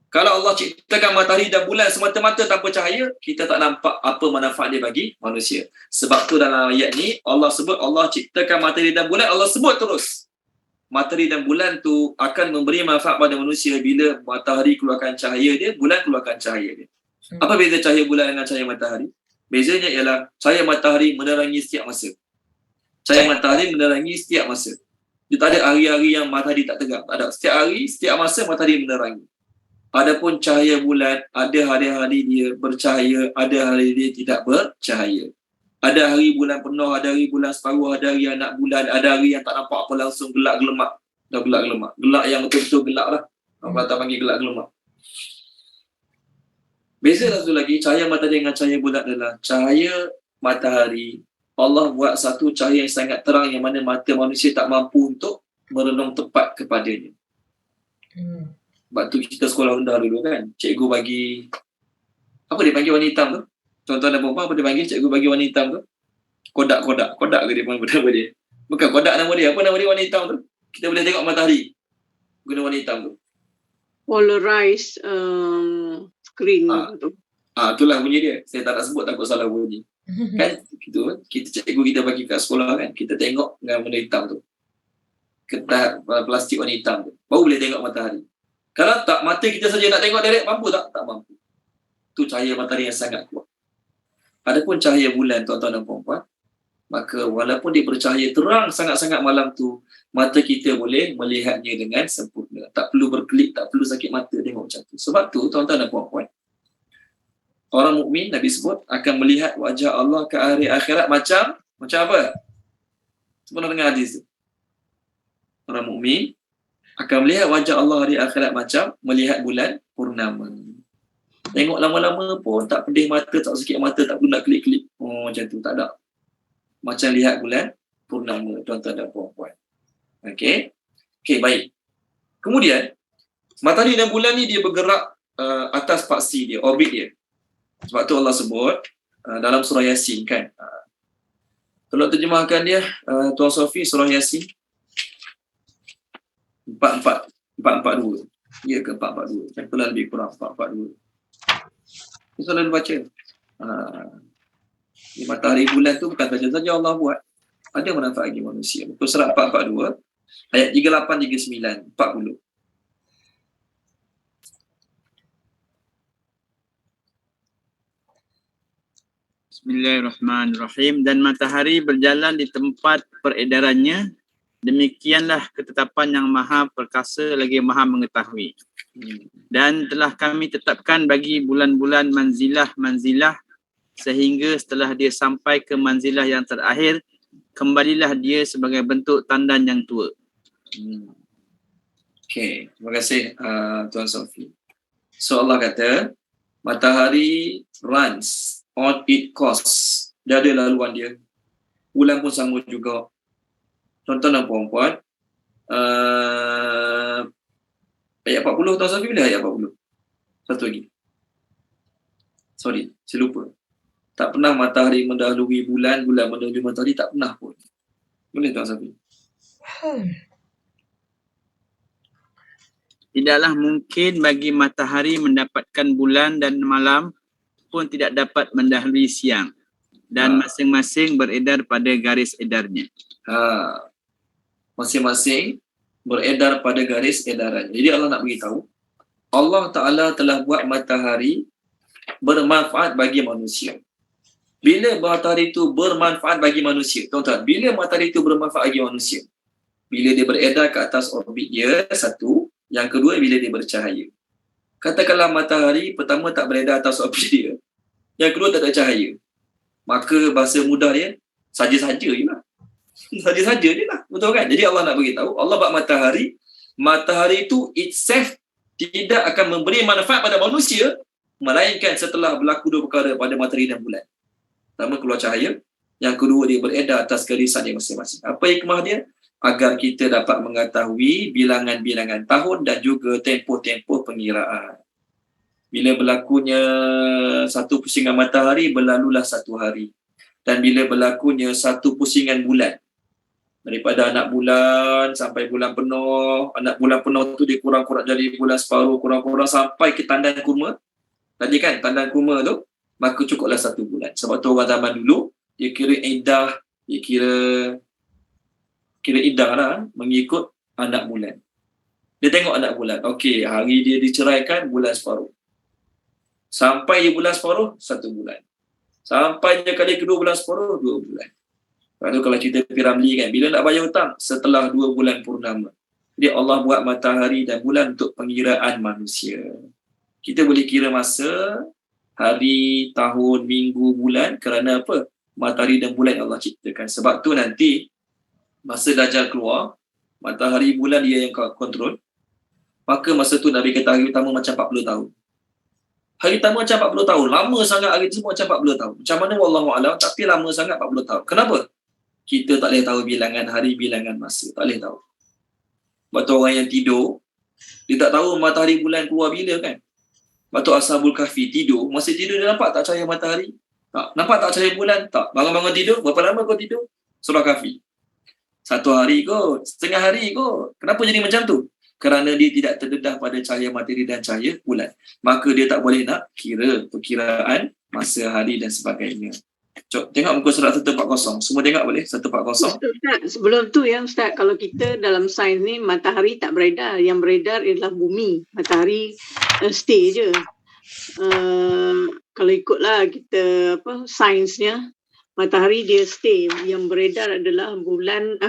kalau Allah ciptakan matahari dan bulan semata-mata tanpa cahaya, kita tak nampak apa manfaat dia bagi manusia. Sebab tu dalam ayat ni, Allah sebut, Allah ciptakan matahari dan bulan, Allah sebut terus, matahari dan bulan tu akan memberi manfaat pada manusia bila matahari keluarkan cahaya dia, bulan keluarkan cahaya dia. Apa beza cahaya bulan dengan cahaya matahari? Bezanya ialah cahaya matahari menerangi setiap masa. Cahaya matahari menerangi setiap masa. Dia tak ada hari-hari yang matahari tak tegak. Tak ada. Setiap hari, setiap masa matahari menerangi. Adapun cahaya bulan, ada hari-hari dia bercahaya, ada hari dia tidak bercahaya. Ada hari bulan penuh, ada hari bulan separuh, ada hari anak bulan, ada hari yang tak nampak apa langsung, gelap gelemak. Dah gelap gelemak. Gelap yang betul-betul gelap lah. Orang tak panggil gelap gelemak. Beza satu lagi, cahaya matahari dengan cahaya bulan adalah cahaya matahari, Allah buat satu cahaya yang sangat terang yang mana mata manusia tak mampu untuk merenung tepat kepadanya. Sebab tu kita sekolah rendah dulu kan, cikgu bagi, apa dia panggil warna hitam tu? Tuan-tuan dan puan-puan, apa dia panggil cikgu bagi warna hitam tu? Kodak ke dia panggil nama dia? Bukan kodak nama dia, apa nama dia warna hitam tu? Kita boleh tengok matahari guna warna hitam tu. Polarized screen tu. Itulah bunyi dia. Saya tak nak sebut, takut salah bunyi. Kan gitu, kita cikgu kita bagi kat sekolah kan, kita tengok dengan warna hitam tu, kertas plastik warna hitam tu, baru boleh tengok matahari. Kalau tak, mata kita saja nak tengok direct, mampu tak? Tak mampu. Tu cahaya matahari yang sangat kuat. Adapun cahaya bulan, tuan-tuan dan puan-puan, maka walaupun dia bercahaya terang sangat-sangat malam tu, mata kita boleh melihatnya dengan sempurna. Tak perlu berkelip, tak perlu sakit mata tengok macam tu. Sebab tu, tuan-tuan dan puan-puan, orang mukmin Nabi sebut akan melihat wajah Allah ke hari akhirat macam apa? Sebelum dengar hadis tu. Orang mukmin akan melihat wajah Allah hari akhirat macam melihat bulan purnama. Tengok lama-lama pun tak pedih mata, tak sakit mata, tak perlu nak kelip-kelip. Macam tu, tak ada. Macam lihat bulan purnama, tuan-tuan dan puan-puan. Okey, baik. Kemudian, matahari dan bulan ni dia bergerak atas paksi dia, orbit dia. Sebab tu Allah sebut dalam surah Yasin kan. Tolong terjemahkan dia, Tuan Sofi, surah Yasin 442. Ya ke 442? Yang telah lebih kurang 442. Kita selalu baca. Matahari bulan tu bukan saja Allah buat, ada manfaat bagi manusia. Muka surat 442 ayat 38, 39, 40. Bismillahirrahmanirrahim. Dan matahari berjalan di tempat peredarannya, demikianlah ketetapan yang maha perkasa lagi maha mengetahui. Dan telah kami tetapkan bagi bulan-bulan manzilah-manzilah, sehingga setelah dia sampai ke manzilah yang terakhir, kembalilah dia sebagai bentuk tandan yang tua. Okey, terima kasih Tuan Sofi. So Allah kata, matahari runs on its course. Dia ada laluan dia. Bulan pun sama juga. tuan-tuan dan puan-puan, ayat 40 Tuan Safi, bila ayat 40? Satu lagi. Sorry, saya lupa. Tak pernah matahari mendahului bulan, bulan mendahului matahari, tak pernah pun. Boleh Tuan Safi? Tidaklah mungkin bagi matahari mendapatkan bulan dan malam pun tidak dapat mendahului siang. Dan masing-masing beredar pada garis edarnya. Masing-masing beredar pada garis edarannya. Jadi Allah nak beritahu, Allah Ta'ala telah buat matahari bermanfaat bagi manusia. Bila matahari itu bermanfaat bagi manusia, tuan-tuan, bila matahari itu bermanfaat bagi manusia? Bila dia beredar ke atas orbit dia, satu. Yang kedua, bila dia bercahaya. Katakanlah matahari pertama tak beredar atas orbit dia, yang kedua tak ada cahaya, maka bahasa mudah dia, saja-saja je lah. Saja-saja je lah. Betul kan? Jadi Allah nak beritahu, Allah buat matahari itu itself tidak akan memberi manfaat pada manusia, melainkan setelah berlaku dua perkara pada matahari dan bulan. Pertama, keluar cahaya. Yang kedua, dia beredar atas garisan dia masing-masing. Apa hikmah dia? Agar kita dapat mengetahui bilangan-bilangan tahun dan juga tempoh-tempoh pengiraan. Bila berlakunya satu pusingan matahari, berlalulah satu hari. Dan bila berlakunya satu pusingan bulan, daripada anak bulan sampai bulan penuh, anak bulan penuh tu dia kurang-kurang jadi bulan separuh, kurang-kurang sampai ke tandan kurma. Tadi kan tandan kurma tu, maka cukuplah satu bulan. Sebab tu orang zaman dulu, dia kira iddah, dia kira iddah lah, mengikut anak bulan. Dia tengok anak bulan. Okey, hari dia diceraikan, bulan separuh. Sampai dia bulan separuh, satu bulan. Sampai dia kali kedua bulan separuh, 2 bulan. Lepas tu kalau cerita Piramli kan, bila nak bayar hutang? Setelah 2 bulan purnama. Jadi Allah buat matahari dan bulan untuk pengiraan manusia. Kita boleh kira masa, hari, tahun, minggu, bulan. Kerana apa? Matahari dan bulan Allah ciptakan. Sebab tu nanti, masa Dajjal keluar, matahari bulan dia yang kontrol. Maka masa tu Nabi kata hari pertama macam 40 tahun. Hari pertama macam 40 tahun. Lama sangat hari tu semua macam 40 tahun. Macam mana wallahualam, tapi lama sangat 40 tahun. Kenapa? Kita tak boleh tahu bilangan hari, bilangan masa. Tak boleh tahu. Sebab tu orang yang tidur, dia tak tahu matahari bulan keluar bila kan. Sebab tu Ashabul Kahfi tidur, masa tidur dia nampak tak cahaya matahari? Tak. Nampak tak cahaya bulan? Tak. Bangun-bangun tidur, berapa lama kau tidur? Surah Kahfi. 1 hari kot, setengah hari kot. Kenapa jadi macam tu? Kerana dia tidak terdedah pada cahaya matahari dan cahaya bulan. Maka dia tak boleh nak kira perkiraan masa, hari dan sebagainya. Cok, tengok muka surat 140. Semua tengok boleh? 140. Ustaz, sebelum tu ya Ustaz, kalau kita dalam sains ni, matahari tak beredar. Yang beredar ialah bumi. Matahari stay je. Kalau ikutlah kita sainsnya, matahari dia stay, yang beredar adalah bulan,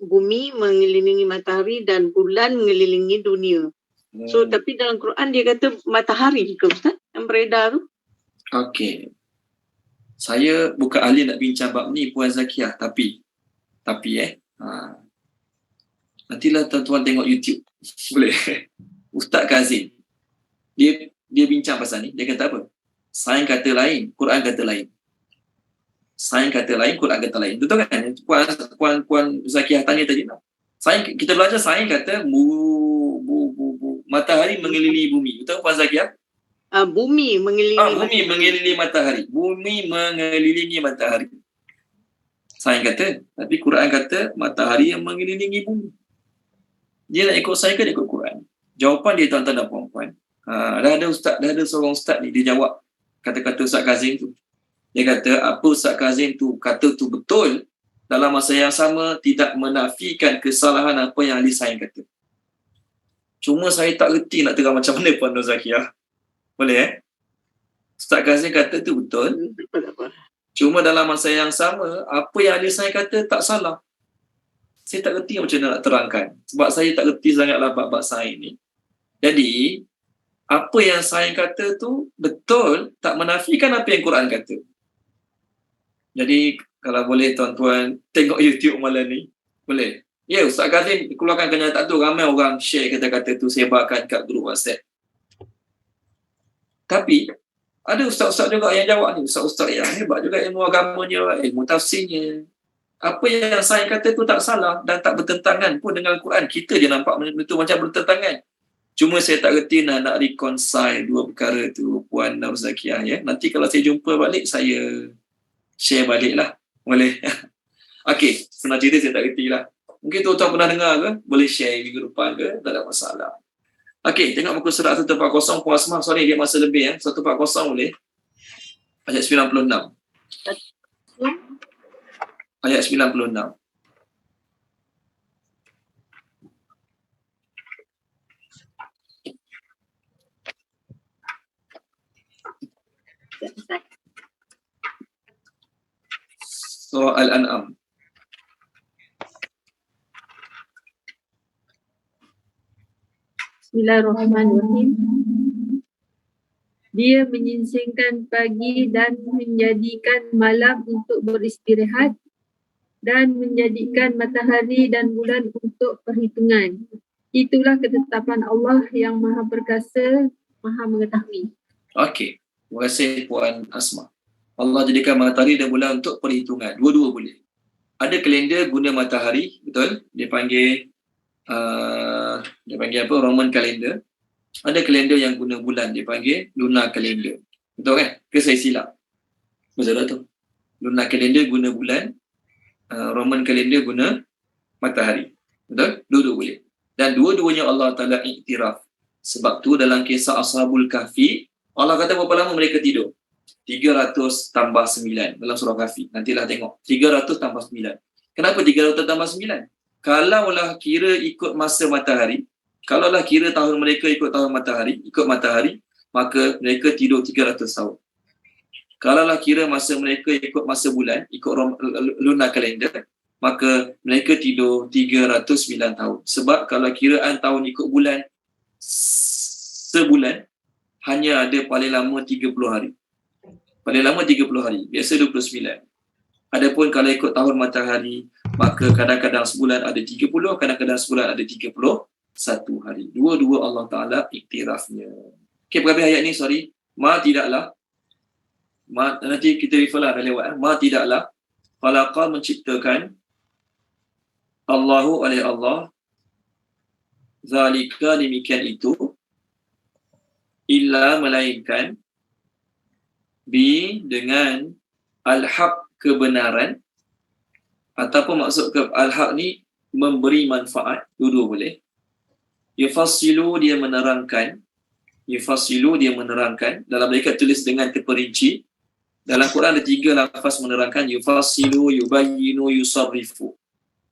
bumi mengelilingi matahari dan bulan mengelilingi dunia. So tapi dalam Quran dia kata matahari ke Ustaz yang beredar tu? Okey. Saya bukan ahli nak bincang bab ni Puan Zakiah, tapi nantilah tuan-tuan tengok YouTube. Boleh. Ustaz Kazim. Dia bincang pasal ni, dia kata apa? Sains kata lain, Quran kata lain. Sains kata lain, Quran kata lain. Betul kan? Puan Zakiah tanya tadi. Sains, kita belajar sains kata matahari mengelilingi bumi. Betul Puan Zakiah? Bumi mengelilingi bumi mengelilingi matahari. Bumi mengelilingi matahari. Sains kata, tapi Quran kata matahari yang mengelilingi bumi. Dia nak ikut sains ke dia ikut Quran? Jawapan dia tuan-tuan dan puan-puan. Dah ada seorang ustaz ni, dia jawab kata-kata Ustaz Kazim tu. Dia kata, apa Ustaz Kazim tu kata tu betul, dalam masa yang sama tidak menafikan kesalahan apa yang ahli sains kata. Cuma saya tak reti nak terang macam mana Puan Nur Zakiah. Boleh Ustaz Kazim kata tu betul. Cuma dalam masa yang sama, apa yang ahli sains kata tak salah. Saya tak reti macam mana nak terangkan. Sebab saya tak reti sangatlah bab-bab sains ni. Jadi, apa yang sains kata tu betul, tak menafikan apa yang Quran kata. Jadi kalau boleh tuan-tuan tengok YouTube malam ni, boleh. Ya, Ustaz Kazim keluarkan kenyataan tu, ramai orang share kata-kata tu, sebarkan kat grup WhatsApp. Tapi ada ustaz-ustaz juga yang jawab ni, ustaz-ustaz yang hebat juga ilmu agamanya, ilmu tafsirnya. apa yang sains kata tu tak salah dan tak bertentangan pun dengan Al-Quran. Kita je nampak benda tu macam bertentangan. Cuma saya tak reti nak reconcile dua perkara tu, Puan Nauzakiah ya. Nanti kalau saya jumpa balik, saya share balik lah. Boleh? Okey, senang cerita saya tak reti lah. Mungkin tuan-tuan pernah dengar ke? Boleh share minggu depan ke? Tak ada masalah. Okey, tengok muka surat 140. Puan Asmah, sorry dia masa lebih ya. 140 boleh? Ayat 96. Ayat 96. Surah Al-An'am. Bismillahirrahmanirrahim. Dia menyingsingkan pagi dan menjadikan malam untuk beristirahat dan menjadikan matahari dan bulan untuk perhitungan. Itulah ketetapan Allah yang Maha Perkasa, Maha Mengetahui. Okey, terima kasih Puan Asma. Allah jadikan matahari dan bulan untuk perhitungan. Dua-dua boleh. Ada kalender guna matahari, betul? Dia panggil apa? Roman calendar. Ada kalender yang guna bulan, dia panggil lunar calendar. Betul kan? Ke saya silap? Betul lah tu. Lunar calendar guna bulan, Roman calendar guna matahari. Betul? Dua-dua boleh. Dan dua-duanya Allah Ta'ala iktiraf. Sebab tu dalam kisah Ashabul Kahfi, Allah kata berapa lama mereka tidur? 300 tambah 9 dalam surah Kahfi. Nantilah tengok. 300 tambah 9. Kenapa 300 tambah 9? Kalaulah kira ikut masa matahari, kalaulah kira tahun mereka ikut tahun matahari, maka mereka tidur 300 tahun. Kalaulah kira masa mereka ikut masa bulan, ikut lunar kalender, maka mereka tidur 309 tahun. Sebab kalau kiraan tahun ikut bulan, sebulan hanya ada paling lama 30 hari. Paling lama 30 hari, biasa 29. Adapun kalau ikut tahun matahari, maka kadang-kadang sebulan ada 30, kadang-kadang sebulan ada 31 hari. Dua-dua Allah Ta'ala iktirafnya. Okey, berapa ayat ni, sorry. Tidaklah. Nanti kita refer lah, dah lewat. Tidaklah. Khalaqa menciptakan Allahu oleh Allah. Zalika demikian itu. Illa melainkan. Dengan al-haq kebenaran. Ataupun maksud ke al-haq ni memberi manfaat. Dua-dua boleh. Yufassilu dia menerangkan. Dalam mereka tulis dengan terperinci. Dalam Quran ada 3 lafaz menerangkan. Yufassilu, yubayyinu, yusarrifu.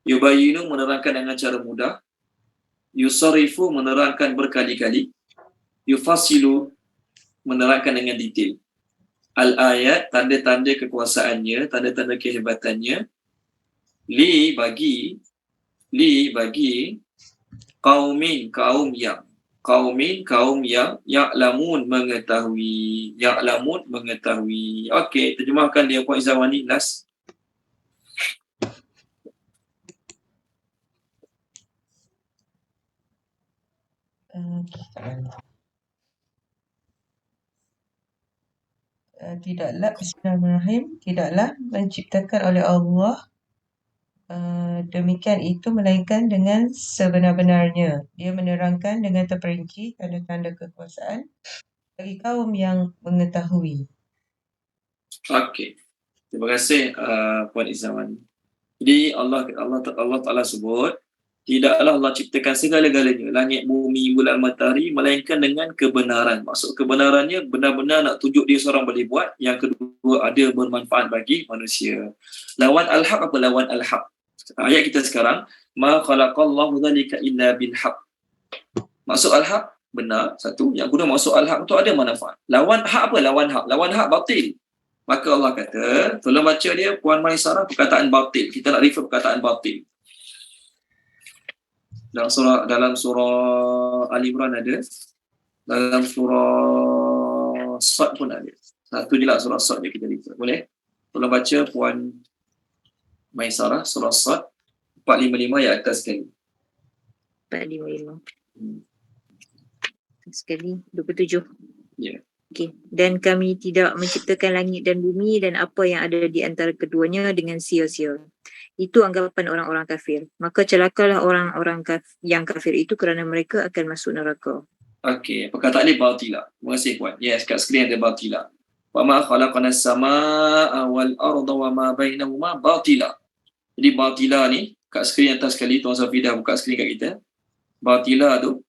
Yubayyinu menerangkan dengan cara mudah. Yusarrifu menerangkan berkali-kali. Yufassilu menerangkan dengan detail. Al-ayat, tanda-tanda kekuasaannya, tanda-tanda kehebatannya. Li bagi kaum yang ya'lamun mengetahui. Okey, terjemahkan dia Puan Izawani last. Tidaklah menciptakan oleh Allah demikian itu melainkan dengan sebenar-benarnya. Dia menerangkan dengan terperinci tanda-tanda kekuasaan bagi kaum yang mengetahui. Okey. Terima kasih Puan Izawani. Jadi Allah Ta'ala sebut, tidaklah Allah ciptakan segala-galanya, langit, bumi, bulan, matahari, melainkan dengan kebenaran. Maksud kebenarannya benar-benar nak tunjuk dia seorang boleh buat. Yang kedua, ada bermanfaat bagi manusia. Lawan al-haq apa lawan al-haq? Ayat kita sekarang, ma khalaqallahu dzalika illa bil haq. Maksud al-haq benar, satu. Yang kedua, maksud al-haq tu ada manfaat. Lawan haq apa? Lawan haq. Lawan haq batil. Maka Allah kata, tolong baca dia Puan Maisarah, perkataan batil. Kita nak refer perkataan batil. Dalam surah Ali Imran ada, dalam surah Sad pun ada. Satu je lah surah Sad je kita refer. Boleh? Tolong baca Puan Maisarah, surah Sad 455 ayat atas sekali. 455. Sekali 27. Ya. Okey. Dan kami tidak menciptakan langit dan bumi dan apa yang ada di antara keduanya dengan sia-sia. Itu anggapan orang-orang kafir. Maka celakalah orang-orang yang kafir itu kerana mereka akan masuk neraka. Okey, perkataan ni batilah. Terima kasih Puan. Yes, kat skrin ada batilah. Wa ma khalaqana as-samaa'a wal arda wa ma bainahuma batila. Jadi batila ni kat skrin atas sekali Tuan Safi dah buka skrin kat kita. Batila tu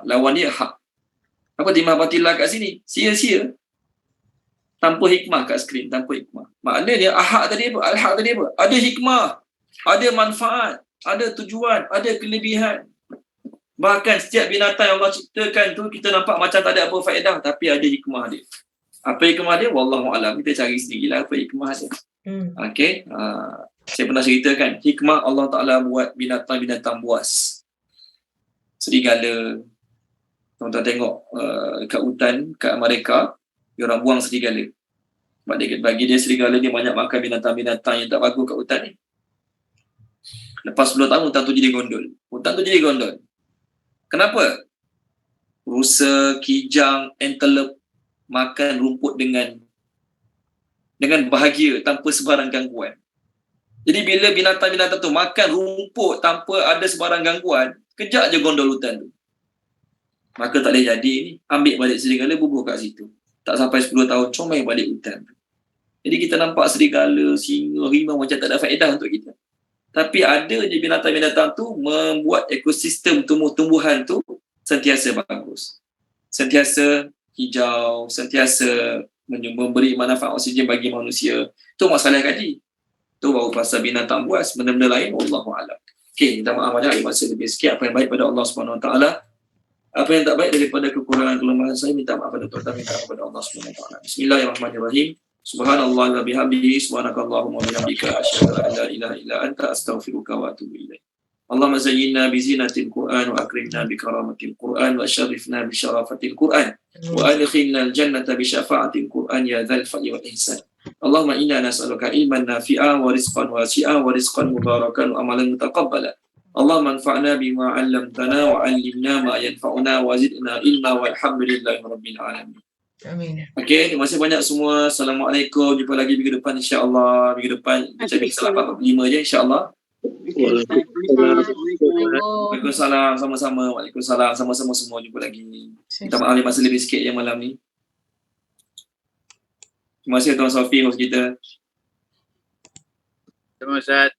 lawan dia hak. Apa terima batila kat sini? Sia-sia. Tanpa hikmah kat skrin, tanpa hikmah. Maknanya hak tadi apa? Al-haq tadi apa? Ada hikmah, ada manfaat, ada tujuan, ada kelebihan. Bahkan setiap binatang yang Allah ciptakan tu kita nampak macam tak ada apa faedah, tapi ada hikmah dia. Apa hikmah dia? Wallahu alam. Kita cari sendirilah apa hikmah dia. Okey. Saya pernah ceritakan hikmah Allah Taala buat binatang-binatang buas. Serigala. Tuan-tuan tengok kat hutan, kat Amerika, dia orang buang serigala. Sebab dia bagi dia serigala ni banyak makan binatang-binatang yang tak bagus kat hutan ni. Lepas 10 tahun hutan tu jadi gondol. Hutan tu jadi gondol. Kenapa? Rusa, kijang, antelope makan rumput dengan bahagia tanpa sebarang gangguan. Jadi bila binatang-binatang tu makan rumput tanpa ada sebarang gangguan, kejap je gondol hutan tu. Maka tak boleh jadi ni. Ambil balik serigala, bubuh kat situ. Tak sampai 10 tahun, comel balik hutan tu. Jadi kita nampak serigala, singa, harimau macam tak ada faedah untuk kita. Tapi ada je binatang-binatang tu membuat ekosistem tumbuh-tumbuhan tu sentiasa bagus. Sentiasa hijau, sentiasa memberi manfaat oksigen bagi manusia. Tu masalah kaji. Tu baru pasal binatang buas, benda-benda lain wallahu alam. Okey, minta maaf banyak masa lebih sikit. Apa yang baik pada Allah Subhanahu Wa Taala, apa yang tak baik daripada kekurangan kelemahan saya, minta maaf pada tuan-tuan, minta maaf pada Allah Subhanahu Wa Taala. Bismillahirrahmanirrahim. Subhanallah wa bihamdihi, subhanakallahumma wa bihamdika, asyhadu an la ilaha illa anta, astaghfiruka wa atubu ilaik. Allahumma zayyinna bi zinatil Qur'an wa akrimna bi karamatil Qur'an wa syarifna bi syarafatil Qur'an wa adkhilna al-jannata bi syafa'atil Qur'an ya dzal fadli wal ihsan. Allahumma inna nas'aluka ilman nafi'a wa rizqan wasi'a wa rizqan mubarakan wa amalan mutaqabbala. Allahumma anfa'na bima 'allamtana wa 'allimna ma yanfa'una wa zidna ilma walhamdulillahi rabbil alamin. Amin. Okey, terima kasih banyak semua. Assalamualaikum. Jumpa lagi minggu depan insya-Allah. Minggu depan macam biasa 45 je insya-Allah. Waalaikumsalam sama-sama. Waalaikumsalam sama-sama semua, jumpa lagi. Minta maaf masa lebih sikit yang malam ni. Terima kasih Tuan Sofi host kita. Terima kasih.